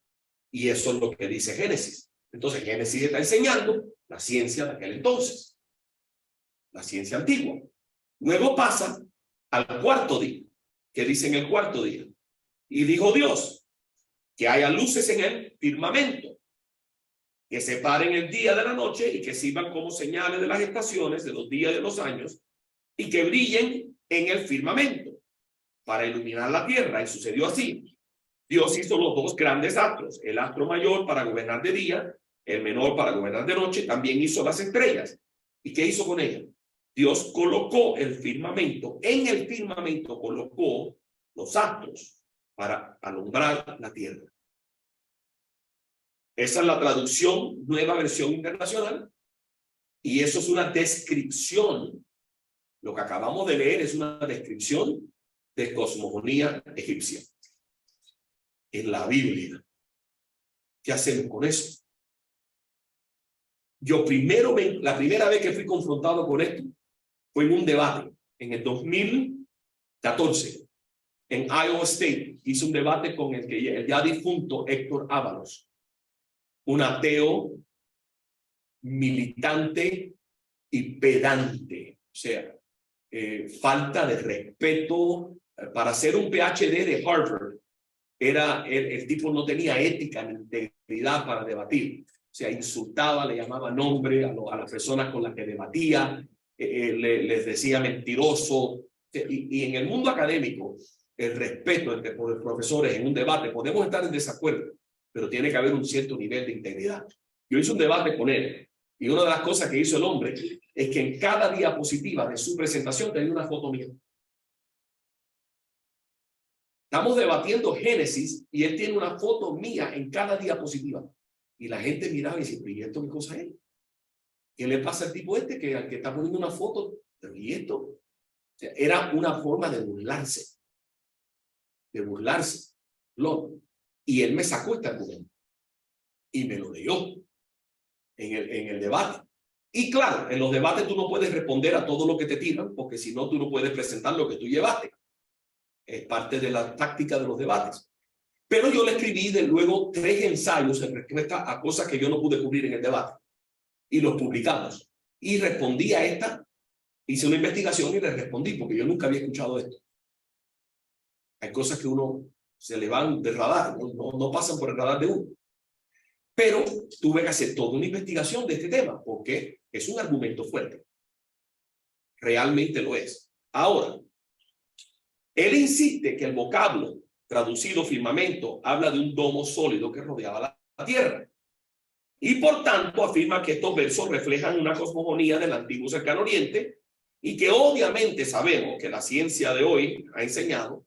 y eso es lo que dice Génesis. Entonces, Génesis está enseñando la ciencia de aquel entonces, la ciencia antigua. Luego pasa al cuarto día. ¿Qué dice en el cuarto día? Y dijo Dios, que haya luces en el firmamento, que separen el día de la noche y que sirvan como señales de las estaciones, de los días y de los años, y que brillen en el firmamento para iluminar la tierra. Y sucedió así. Dios hizo los dos grandes astros, el astro mayor para gobernar de día, el menor para gobernar de noche. También hizo las estrellas. ¿Y qué hizo con ellas? Dios colocó el firmamento, en el firmamento colocó los astros para alumbrar la tierra. Esa es la traducción, nueva versión internacional, y eso es una descripción. Lo que acabamos de leer es una descripción de cosmogonía egipcia en la Biblia. ¿Qué hacemos con eso? La primera vez que fui confrontado con esto fue en un debate en el 2014 en Iowa State. Hice un debate con el ya difunto Héctor Ábalos, un ateo militante y pedante, o sea, falta de respeto. Para ser un PhD de Harvard, el tipo no tenía ética ni integridad para debatir. O sea, insultaba, le llamaba nombre a las personas con las que debatía, les decía mentiroso. Y en el mundo académico, el respeto entre profesores en un debate, podemos estar en desacuerdo, pero tiene que haber un cierto nivel de integridad. Yo hice un debate con él, y una de las cosas que hizo el hombre es que en cada diapositiva de su presentación tenía una foto mía. Estamos debatiendo Génesis y él tiene una foto mía en cada diapositiva. Y la gente miraba y dice, ¿y esto qué cosa es? ¿Qué le pasa al tipo este que al que está poniendo una foto? ¿Y esto? O sea, era una forma de burlarse. De burlarse. Y él me sacó este argumento. Y me lo dio en el debate. Y claro, en los debates tú no puedes responder a todo lo que te tiran, porque si no, tú no puedes presentar lo que tú llevaste. Es parte de la táctica de los debates. Pero yo le escribí luego 3 ensayos en respuesta a cosas que yo no pude cubrir en el debate. Y los publicamos. Y respondí a esta, hice una investigación y le respondí, porque yo nunca había escuchado esto. Hay cosas que uno se le van de radar, no pasan por el radar de uno. Pero tuve que hacer toda una investigación de este tema, porque es un argumento fuerte. Realmente lo es. Ahora, él insiste que el vocablo traducido firmamento habla de un domo sólido que rodeaba la tierra. Y por tanto afirma que estos versos reflejan una cosmogonía del antiguo cercano oriente y que obviamente sabemos que la ciencia de hoy ha enseñado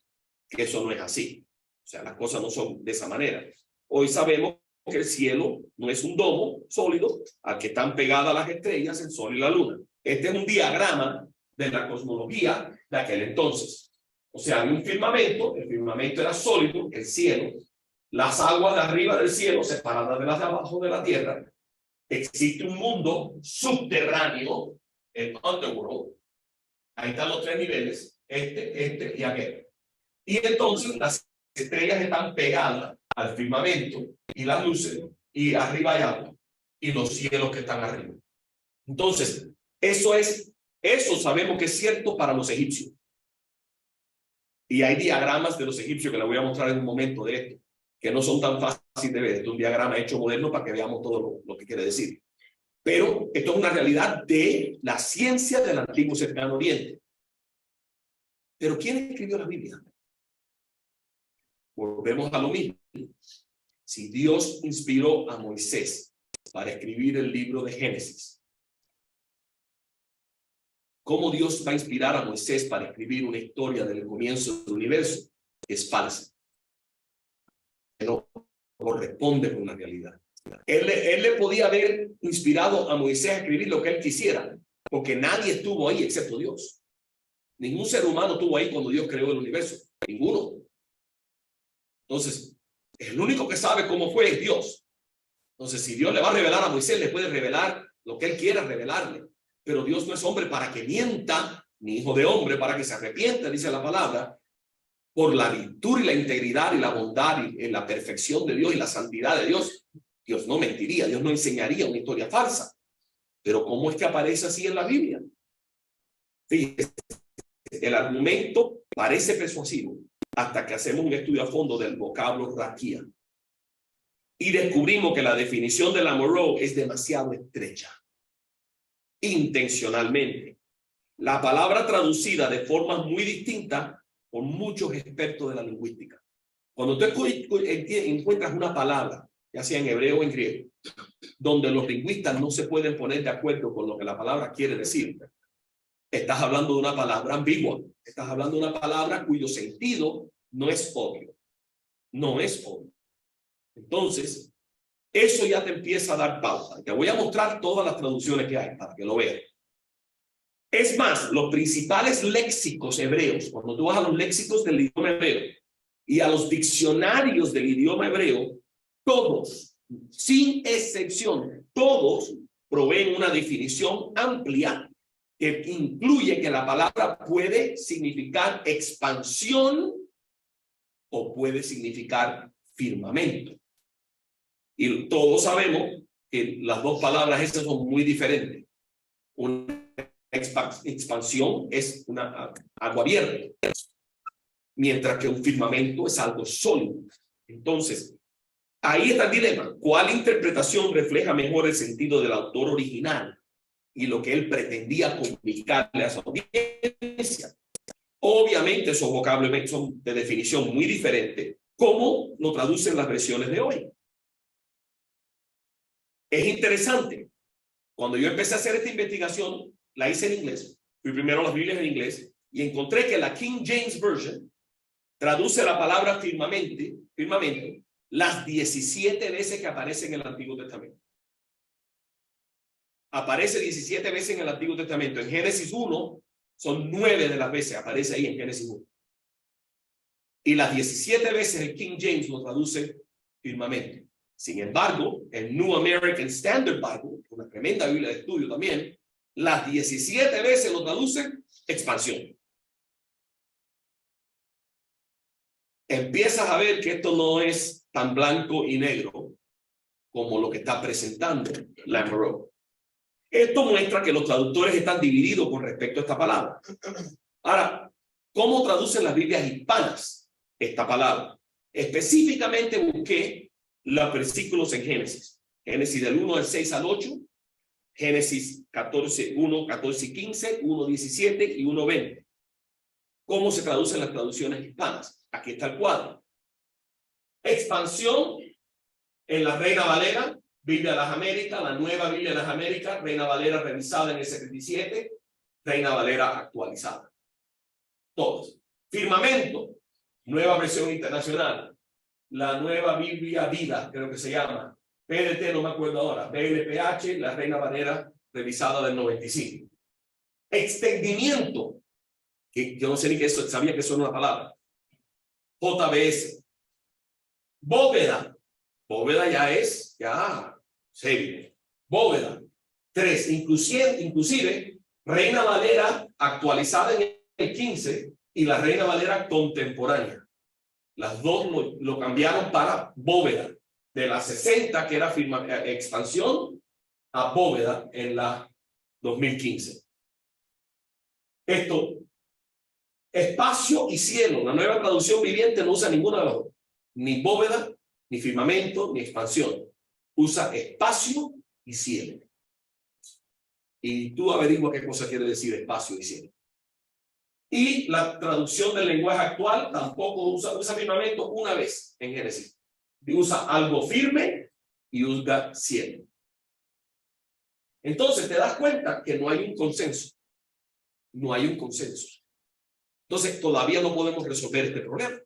que eso no es así. O sea, las cosas no son de esa manera. Hoy sabemos que el cielo no es un domo sólido al que están pegadas las estrellas, el sol y la luna. Este es un diagrama de la cosmología de aquel entonces. O sea, hay un firmamento, el firmamento era sólido, el cielo, las aguas de arriba del cielo separadas de las de abajo de la tierra. Existe un mundo subterráneo, el underworld. Ahí están los 3 niveles, este y aquel. Y entonces las estrellas están pegadas al firmamento y las luces, y arriba hay agua, y los cielos que están arriba. Entonces, eso sabemos que es cierto para los egipcios. Y hay diagramas de los egipcios que les voy a mostrar en un momento de esto, que no son tan fáciles de ver. Esto es un diagrama hecho moderno para que veamos todo lo que quiere decir. Pero esto es una realidad de la ciencia del antiguo cercano oriente. Pero ¿quién escribió la Biblia? Volvemos a lo mismo. Si Dios inspiró a Moisés para escribir el libro de Génesis, ¿cómo Dios va a inspirar a Moisés para escribir una historia del comienzo del universo? Es falsa. No corresponde con la realidad. Él le podía haber inspirado a Moisés a escribir lo que él quisiera, porque nadie estuvo ahí excepto Dios. Ningún ser humano estuvo ahí cuando Dios creó el universo. Ninguno. Entonces, el único que sabe cómo fue es Dios. Entonces, si Dios le va a revelar a Moisés, le puede revelar lo que él quiera revelarle. Pero Dios no es hombre para que mienta, ni hijo de hombre para que se arrepienta, dice la palabra. Por la virtud y la integridad y la bondad y la perfección de Dios y la santidad de Dios, Dios no mentiría, Dios no enseñaría una historia falsa. Pero ¿cómo es que aparece así en la Biblia? Fíjese, el argumento parece persuasivo hasta que hacemos un estudio a fondo del vocablo raquía. Y descubrimos que la definición de la Monroe es demasiado estrecha. Intencionalmente. La palabra traducida de formas muy distintas por muchos expertos de la lingüística. Cuando tú encuentras una palabra, ya sea en hebreo o en griego, donde los lingüistas no se pueden poner de acuerdo con lo que la palabra quiere decir, estás hablando de una palabra ambigua, estás hablando de una palabra cuyo sentido no es obvio. No es obvio. Entonces, eso ya te empieza a dar pauta. Te voy a mostrar todas las traducciones que hay para que lo veas. Es más, los principales léxicos hebreos, cuando tú vas a los léxicos del idioma hebreo y a los diccionarios del idioma hebreo, todos, sin excepción, todos proveen una definición amplia que incluye que la palabra puede significar expansión o puede significar firmamento. Y todos sabemos que las dos palabras estas son muy diferentes. Una expansión es algo abierto, mientras que un firmamento es algo sólido. Entonces, ahí está el dilema. ¿Cuál interpretación refleja mejor el sentido del autor original y lo que él pretendía comunicarle a su audiencia? Obviamente esos vocablos son de definición muy diferente. ¿Cómo lo traducen las versiones de hoy? Es interesante. Cuando yo empecé a hacer esta investigación, la hice en inglés. Fui primero a las Biblias en inglés y encontré que la King James Version traduce la palabra firmamento las 17 veces que aparece en el Antiguo Testamento. Aparece 17 veces en el Antiguo Testamento. En Génesis 1 son 9 de las veces, aparece ahí en Génesis 1. Y las 17 veces el King James lo traduce firmamento. Sin embargo, el New American Standard Bible, una tremenda Biblia de estudio también, las 17 veces lo traduce expansión. Empiezas a ver que esto no es tan blanco y negro como lo que está presentando Lamoureux. Esto muestra que los traductores están divididos con respecto a esta palabra. Ahora, ¿cómo traducen las Biblias hispanas esta palabra? Específicamente busqué los versículos en Génesis. Génesis del 1 al 6 al 8, Génesis 14, 1, 14 y 15, 1, 17 y 1, 20. ¿Cómo se traducen las traducciones hispanas? Aquí está el cuadro. Expansión en la Reina Valera, Biblia de las Américas, la nueva Biblia de las Américas, Reina Valera revisada en el 77, Reina Valera actualizada. Todos. Firmamento, nueva versión internacional, la nueva Biblia Vida, creo que se llama. PDT, no me acuerdo ahora. BLPH, la Reina Valera revisada del 95. Extendimiento, que yo no sé ni qué eso, sabía que eso era una palabra. JBS. Bóveda. Bóveda ya es, serio. Bóveda. 3. Inclusive, Reina Valera actualizada en el 15 y la Reina Valera contemporánea. Las dos lo cambiaron para bóveda. De la 60, que era expansión, a bóveda en la 2015. Esto, espacio y cielo. La nueva traducción viviente no usa ninguna de las dos. Ni bóveda, ni firmamento, ni expansión. Usa espacio y cielo. Y tú averigua qué cosa quiere decir espacio y cielo. Y la traducción del lenguaje actual tampoco usa firmamento una vez en Génesis. Usa algo firme y usa cielo. Entonces te das cuenta que no hay un consenso. No hay un consenso. Entonces todavía no podemos resolver este problema.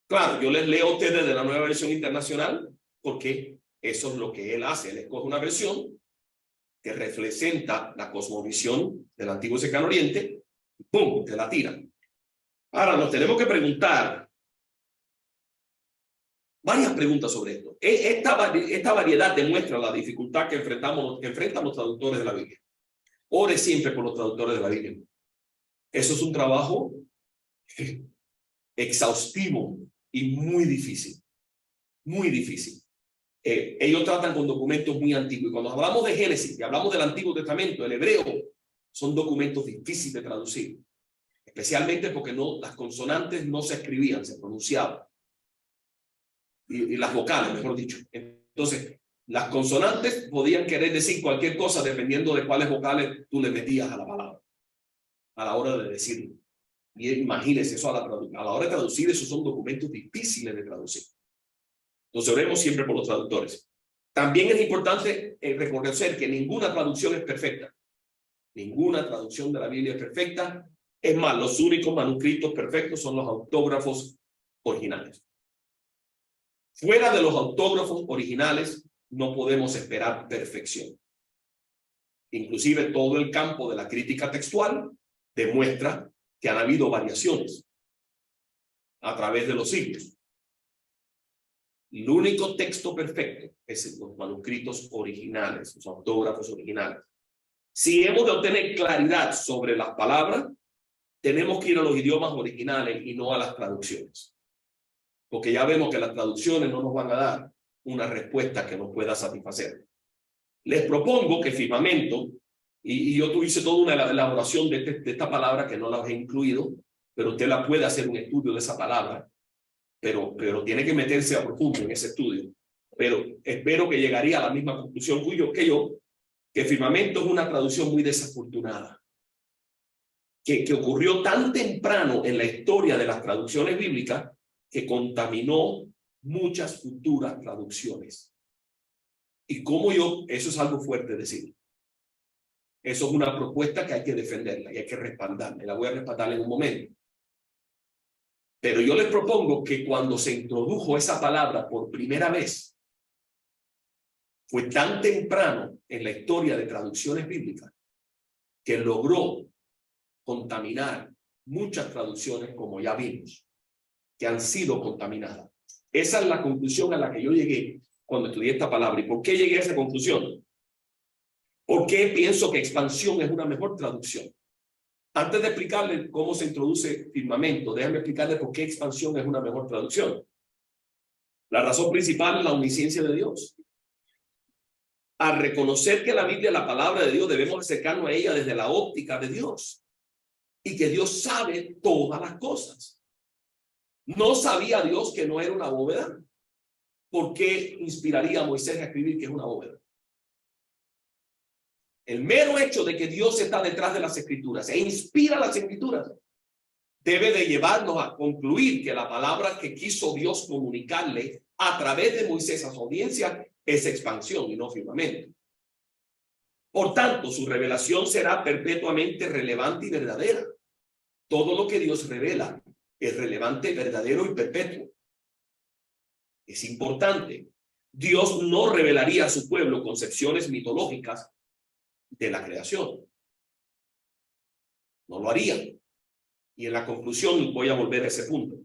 Claro, yo les leo a ustedes de la nueva versión internacional porque eso es lo que él hace. Él escoge una versión que representa la cosmovisión del antiguo cercano oriente y ¡pum!, te la tiran. Ahora nos tenemos que preguntar varias preguntas sobre esto. Esta variedad demuestra la dificultad que enfrentan los traductores de la Biblia. Ore siempre por los traductores de la Biblia. Eso es un trabajo exhaustivo y muy difícil. Muy difícil. Ellos tratan con documentos muy antiguos. Y cuando hablamos de Génesis y hablamos del Antiguo Testamento, el hebreo, son documentos difíciles de traducir. Especialmente porque las consonantes no se escribían, se pronunciaban. Y las vocales, mejor dicho. Entonces, las consonantes podían querer decir cualquier cosa dependiendo de cuáles vocales tú le metías a la palabra a la hora de decirlo. Y imagínense eso a la hora de traducir, esos son documentos difíciles de traducir. Entonces, oremos siempre por los traductores. También es importante reconocer que ninguna traducción es perfecta. Ninguna traducción de la Biblia es perfecta. Es más, los únicos manuscritos perfectos son los autógrafos originales. Fuera de los autógrafos originales no podemos esperar perfección. Inclusive todo el campo de la crítica textual demuestra que han habido variaciones a través de los siglos. El único texto perfecto es los manuscritos originales, los autógrafos originales. Si hemos de obtener claridad sobre las palabras, tenemos que ir a los idiomas originales y no a las traducciones. Porque ya vemos que las traducciones no nos van a dar una respuesta que nos pueda satisfacer. Les propongo que firmamento, y yo hice toda una elaboración de esta palabra que no la he incluido, pero usted la puede hacer un estudio de esa palabra, pero tiene que meterse a profundo en ese estudio. Pero espero que llegaría a la misma conclusión que yo, que firmamento es una traducción muy desafortunada, que ocurrió tan temprano en la historia de las traducciones bíblicas que contaminó muchas futuras traducciones. Y como eso es algo fuerte decir. Eso es una propuesta que hay que defenderla y hay que respaldarla. La voy a respaldar en un momento. Pero yo les propongo que cuando se introdujo esa palabra por primera vez, fue tan temprano en la historia de traducciones bíblicas que logró contaminar muchas traducciones, como ya vimos, que han sido contaminadas. Esa es la conclusión a la que yo llegué cuando estudié esta palabra. ¿Y por qué llegué a esa conclusión? ¿Por qué pienso que expansión es una mejor traducción? Antes de explicarle cómo se introduce firmamento, déjame explicarle por qué expansión es una mejor traducción. La razón principal es la omnisciencia de Dios. Al reconocer que la Biblia es la palabra de Dios, debemos acercarnos a ella desde la óptica de Dios. Y que Dios sabe todas las cosas. ¿No sabía Dios que no era una bóveda? ¿Por qué inspiraría a Moisés a escribir que es una bóveda? El mero hecho de que Dios está detrás de las escrituras e inspira las escrituras debe de llevarnos a concluir que la palabra que quiso Dios comunicarle a través de Moisés a su audiencia es expansión y no firmamento. Por tanto, su revelación será perpetuamente relevante y verdadera. Todo lo que Dios revela es relevante, verdadero y perpetuo. Es importante. Dios no revelaría a su pueblo concepciones mitológicas de la creación. No lo haría. Y en la conclusión voy a volver a ese punto.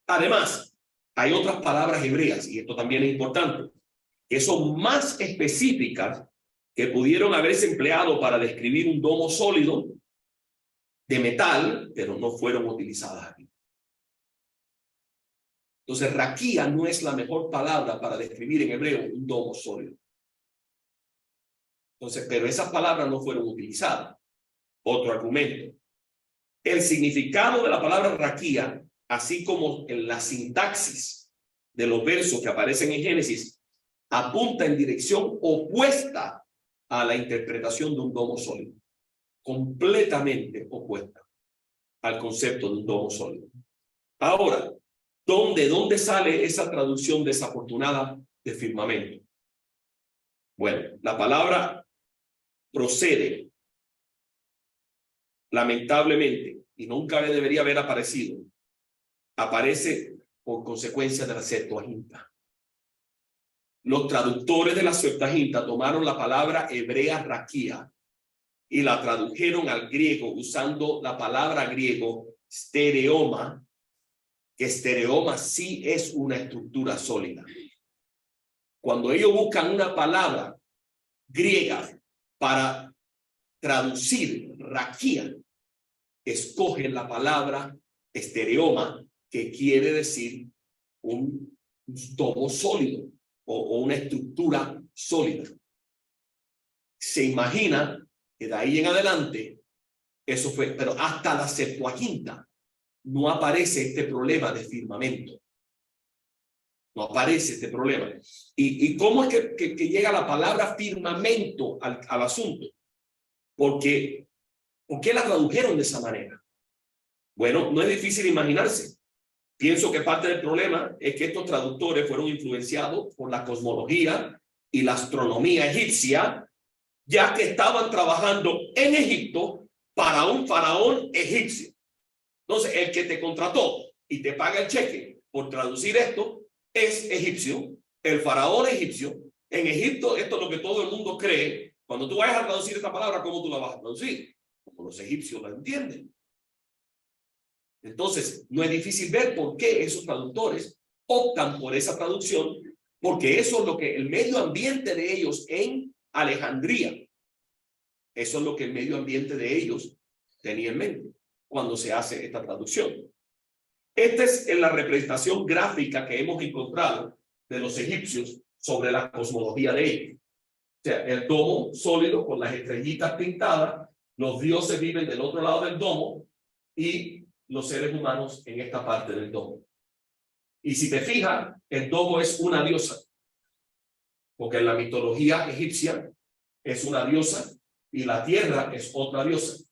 Además, hay otras palabras hebreas, y esto también es importante, que son más específicas que pudieron haberse empleado para describir un domo sólido de metal, pero no fueron utilizadas aquí. Entonces, raquía no es la mejor palabra para describir en hebreo un domo sólido. Entonces, pero esas palabras no fueron utilizadas. Otro argumento. El significado de la palabra raquía, así como en la sintaxis de los versos que aparecen en Génesis, apunta en dirección opuesta a la interpretación de un domo sólido. Completamente opuesta al concepto de un domo sólido. Ahora, ¿dónde sale esa traducción desafortunada de firmamento? Bueno, la palabra procede, lamentablemente, y nunca debería haber aparecido, aparece por consecuencia de la Septuaginta. Los traductores de la Septuaginta tomaron la palabra hebrea raquía y la tradujeron al griego usando la palabra griego stereoma, que stereoma sí es una estructura sólida. Cuando ellos buscan una palabra griega para traducir raquía, escogen la palabra stereoma, que quiere decir un domo sólido o una estructura sólida. Se imagina que de ahí en adelante eso fue, pero hasta la Septuaginta no aparece este problema de firmamento. No aparece este problema. ¿Y cómo es que llega la palabra firmamento al asunto? ¿Por qué la tradujeron de esa manera? Bueno, no es difícil imaginarse. Pienso que parte del problema es que estos traductores fueron influenciados por la cosmología y la astronomía egipcia, ya que estaban trabajando en Egipto para un faraón egipcio. Entonces, el que te contrató y te paga el cheque por traducir esto es egipcio, el faraón egipcio. En Egipto, esto es lo que todo el mundo cree. Cuando tú vayas a traducir esta palabra, ¿cómo tú la vas a traducir? Como los egipcios la entienden. Entonces, no es difícil ver por qué esos traductores optan por esa traducción porque eso es lo que el medio ambiente de ellos en Alejandría, eso es lo que el medio ambiente de ellos tenía en mente cuando se hace esta traducción. Esta es la representación gráfica que hemos encontrado de los egipcios sobre la cosmología de ellos. O sea, el domo sólido con las estrellitas pintadas, los dioses viven del otro lado del domo y los seres humanos en esta parte del domo. Y si te fijas, el domo es una diosa, porque en la mitología egipcia es una diosa y la tierra es otra diosa.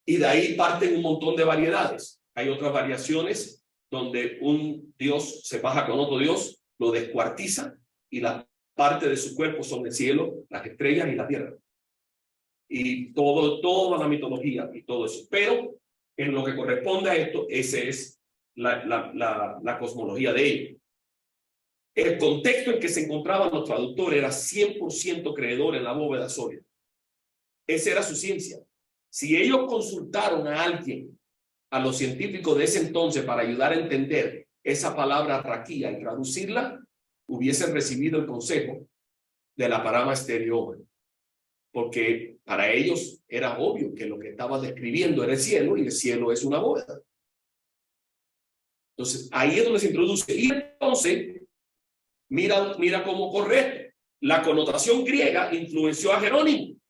Y de ahí parten un montón de variedades. Hay otras variaciones donde un dios se baja con otro dios, lo descuartiza y la parte de su cuerpo son el cielo, las estrellas y la tierra. Y toda la mitología y todo eso. Pero en lo que corresponde a esto, ese es la cosmología de ellos. El contexto en que se encontraban los traductores era 100% creedor en la bóveda sólida. Esa era su ciencia. Si ellos consultaron a alguien, a los científicos de ese entonces, para ayudar a entender esa palabra raquía y traducirla, hubiesen recibido el consejo de la parama estereógrafo, porque para ellos era obvio que lo que estaba describiendo era el cielo y el cielo es una bóveda. Entonces, ahí es donde se introduce. Y entonces, mira cómo corre. La connotación griega influenció a Jerónimo,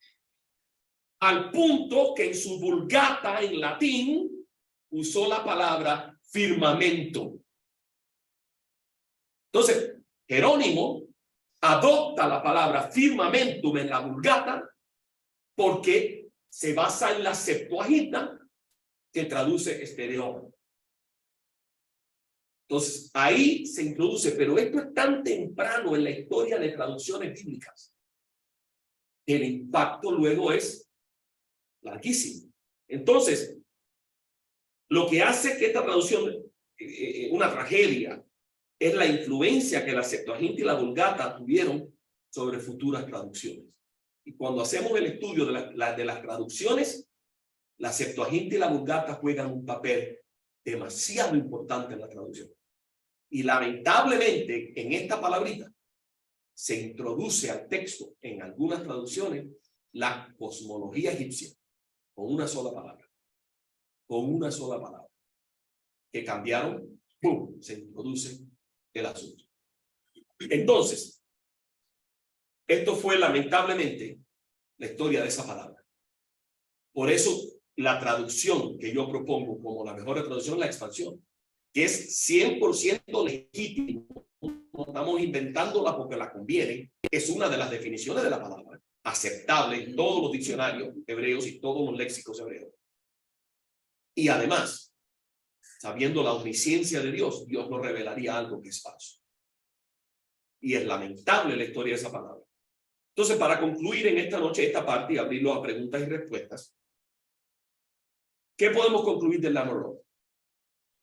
al punto que en su Vulgata en latín usó la palabra firmamento. Entonces, Jerónimo adopta la palabra firmamentum en la Vulgata porque se basa en la Septuaginta que traduce estereógrafo. Entonces, ahí se introduce, pero esto es tan temprano en la historia de traducciones bíblicas. El impacto luego es larguísimo. Entonces, lo que hace que esta traducción, una tragedia, es la influencia que la Septuaginta y la Vulgata tuvieron sobre futuras traducciones. Y cuando hacemos el estudio de las traducciones, la Septuaginta y la Vulgata juegan un papel demasiado importante en la traducción. Y lamentablemente, en esta palabrita, se introduce al texto, en algunas traducciones, la cosmología egipcia, con una sola palabra. Con una sola palabra. Que cambiaron, ¡pum!, se introduce el asunto. Entonces, esto fue lamentablemente la historia de esa palabra. Por eso, la traducción que yo propongo como la mejor traducción es la expansión, que es 100% legítimo. No estamos inventándola porque la conviene. Es una de las definiciones de la palabra, aceptable en todos los diccionarios hebreos y todos los léxicos hebreos. Y además, sabiendo la omnisciencia de Dios, Dios no revelaría algo que es falso. Y es lamentable la historia de esa palabra. Entonces, para concluir en esta noche esta parte y abrirlo a preguntas y respuestas, ¿qué podemos concluir del Lamarone?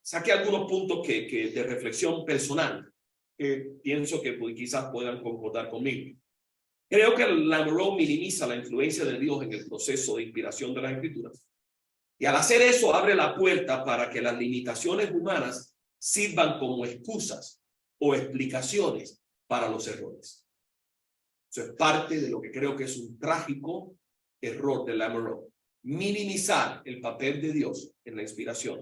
Saqué algunos puntos de reflexión personal que pienso que quizás puedan concordar conmigo. Creo que el Lamarone minimiza la influencia de Dios en el proceso de inspiración de las Escrituras. Y al hacer eso abre la puerta para que las limitaciones humanas sirvan como excusas o explicaciones para los errores. Eso es parte de lo que creo que es un trágico error de Lamarone. Minimizar el papel de Dios en la inspiración.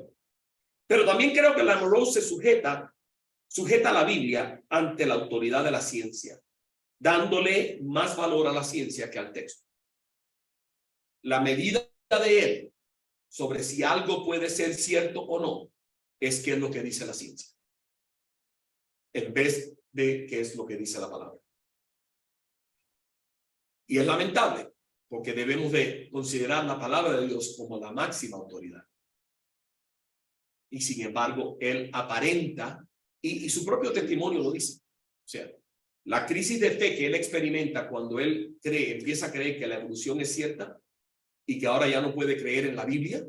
Pero también creo que Lamarone se sujeta a la Biblia ante la autoridad de la ciencia, dándole más valor a la ciencia que al texto. La medida de él sobre si algo puede ser cierto o no es qué es lo que dice la ciencia, en vez de qué es lo que dice la palabra. Y es lamentable, porque debemos de considerar la palabra de Dios como la máxima autoridad. Y sin embargo, él aparenta, y su propio testimonio lo dice. O sea, la crisis de fe que él experimenta cuando él empieza a creer que la evolución es cierta y que ahora ya no puede creer en la Biblia,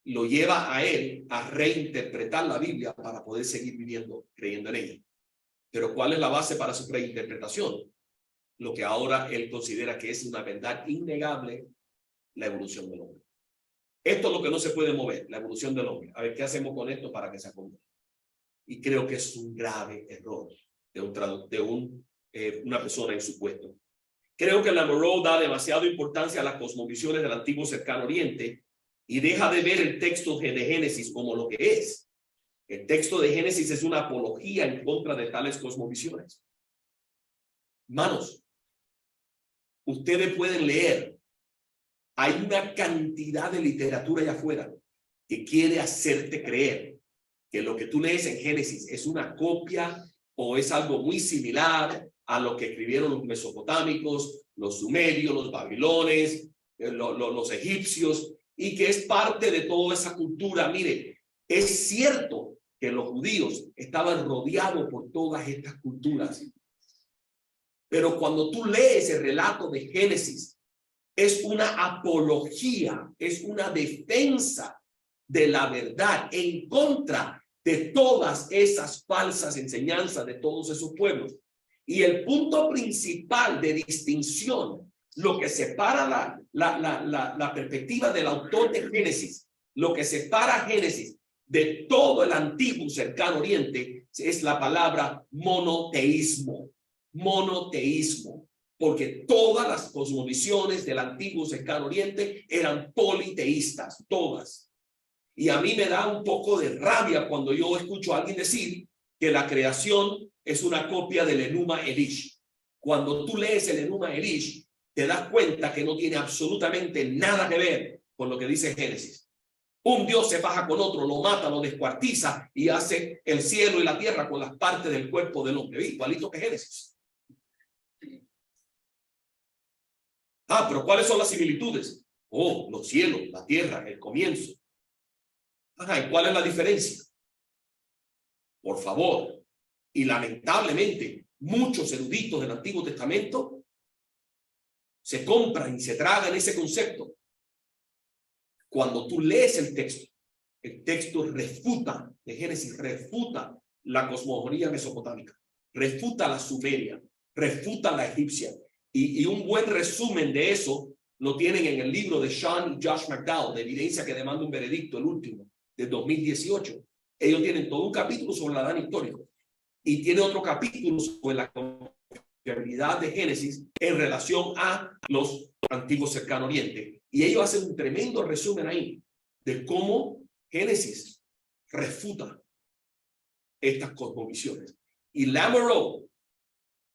lo lleva a él a reinterpretar la Biblia para poder seguir viviendo creyendo en ella. Pero ¿cuál es la base para su reinterpretación? Lo que ahora él considera que es una verdad innegable, la evolución del hombre. Esto es lo que no se puede mover, la evolución del hombre. A ver, ¿qué hacemos con esto para que se acomode? Y creo que es un grave error de una persona en su puesto. Creo que Lamoureux da demasiada importancia a las cosmovisiones del antiguo cercano oriente y deja de ver el texto de Génesis como lo que es. El texto de Génesis es una apología en contra de tales cosmovisiones. Hermanos, ustedes pueden leer. Hay una cantidad de literatura allá afuera que quiere hacerte creer que lo que tú lees en Génesis es una copia o es algo muy similar a lo que escribieron los mesopotámicos, los sumerios, los babilones, los egipcios, y que es parte de toda esa cultura. Mire, es cierto que los judíos estaban rodeados por todas estas culturas, pero cuando tú lees el relato de Génesis, es una apología, es una defensa de la verdad en contra de todas esas falsas enseñanzas de todos esos pueblos. Y el punto principal de distinción, lo que separa la perspectiva del autor de Génesis, lo que separa Génesis de todo el antiguo cercano oriente, es la palabra monoteísmo. Monoteísmo. Porque todas las cosmovisiones del antiguo cercano oriente eran politeístas, todas. Y a mí me da un poco de rabia cuando yo escucho a alguien decir que la creación es una copia del Enuma Elish. Cuando tú lees el Enuma Elish, te das cuenta que no tiene absolutamente nada que ver con lo que dice Génesis. Un Dios se faja con otro, lo mata, lo descuartiza y hace el cielo y la tierra con las partes del cuerpo del hombre. Igualito que Génesis. Pero ¿cuáles son las similitudes? Los cielos, la tierra, el comienzo. ¿Y cuál es la diferencia? Por favor. Y lamentablemente, muchos eruditos del Antiguo Testamento se compran y se tragan ese concepto. Cuando tú lees el texto refuta, de Génesis refuta la cosmogonía mesopotámica, refuta la sumeria, refuta la egipcia. Y un buen resumen de eso lo tienen en el libro de Sean y Josh McDowell, de Evidencia que demanda un veredicto, el último, de 2018. Ellos tienen todo un capítulo sobre la Adán histórico y tiene otro capítulo sobre la confiabilidad de Génesis en relación a los antiguos cercano oriente. Y ellos hacen un tremendo resumen ahí de cómo Génesis refuta estas cosmovisiones. Y Lamoureux,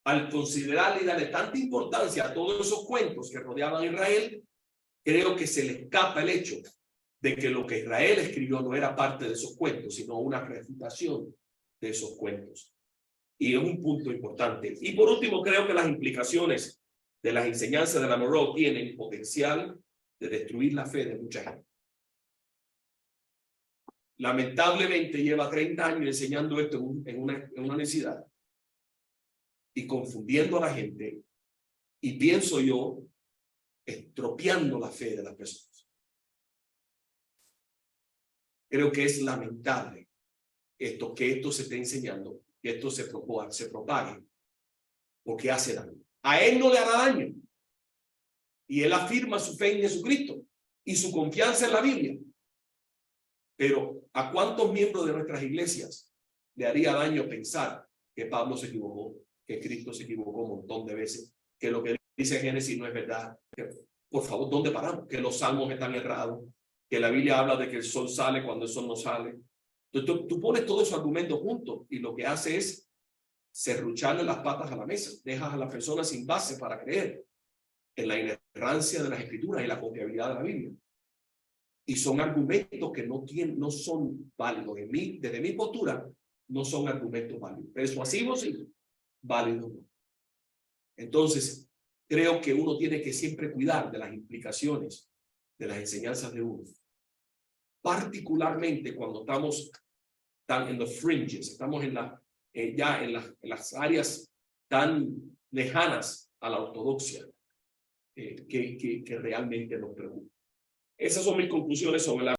al considerarle y darle tanta importancia a todos esos cuentos que rodeaban a Israel, creo que se le escapa el hecho de que lo que Israel escribió no era parte de esos cuentos, sino una refutación de esos cuentos. Y es un punto importante. Y por último, creo que las implicaciones de las enseñanzas de Lamoureux tienen potencial de destruir la fe de mucha gente. Lamentablemente lleva 30 años enseñando esto en una universidad y confundiendo a la gente, y pienso yo, estropeando la fe de las personas. Creo que es lamentable que esto se esté enseñando, que esto se propague, porque hace daño. A él no le hará daño. Y él afirma su fe en Jesucristo y su confianza en la Biblia. Pero ¿a cuántos miembros de nuestras iglesias le haría daño pensar que Pablo se equivocó, que Cristo se equivocó un montón de veces, que lo que dice Génesis no es verdad? Por favor, ¿dónde paramos? Que los salmos están errados, que la Biblia habla de que el sol sale cuando el sol no sale. Entonces, tú pones todos esos argumentos juntos y lo que hace es serrucharle las patas a la mesa. Dejas a las personas sin base para creer en la inerrancia de las escrituras y la confiabilidad de la Biblia. Y son argumentos que no son válidos. Desde mi postura, no son argumentos válidos. Persuasivos, sí. Válidos, no. Entonces, creo que uno tiene que siempre cuidar de las implicaciones de las enseñanzas de uno. Particularmente cuando estamos tan en los fringes, estamos ya en las áreas tan lejanas a la ortodoxia que realmente nos preocupa. Esas son mis conclusiones sobre la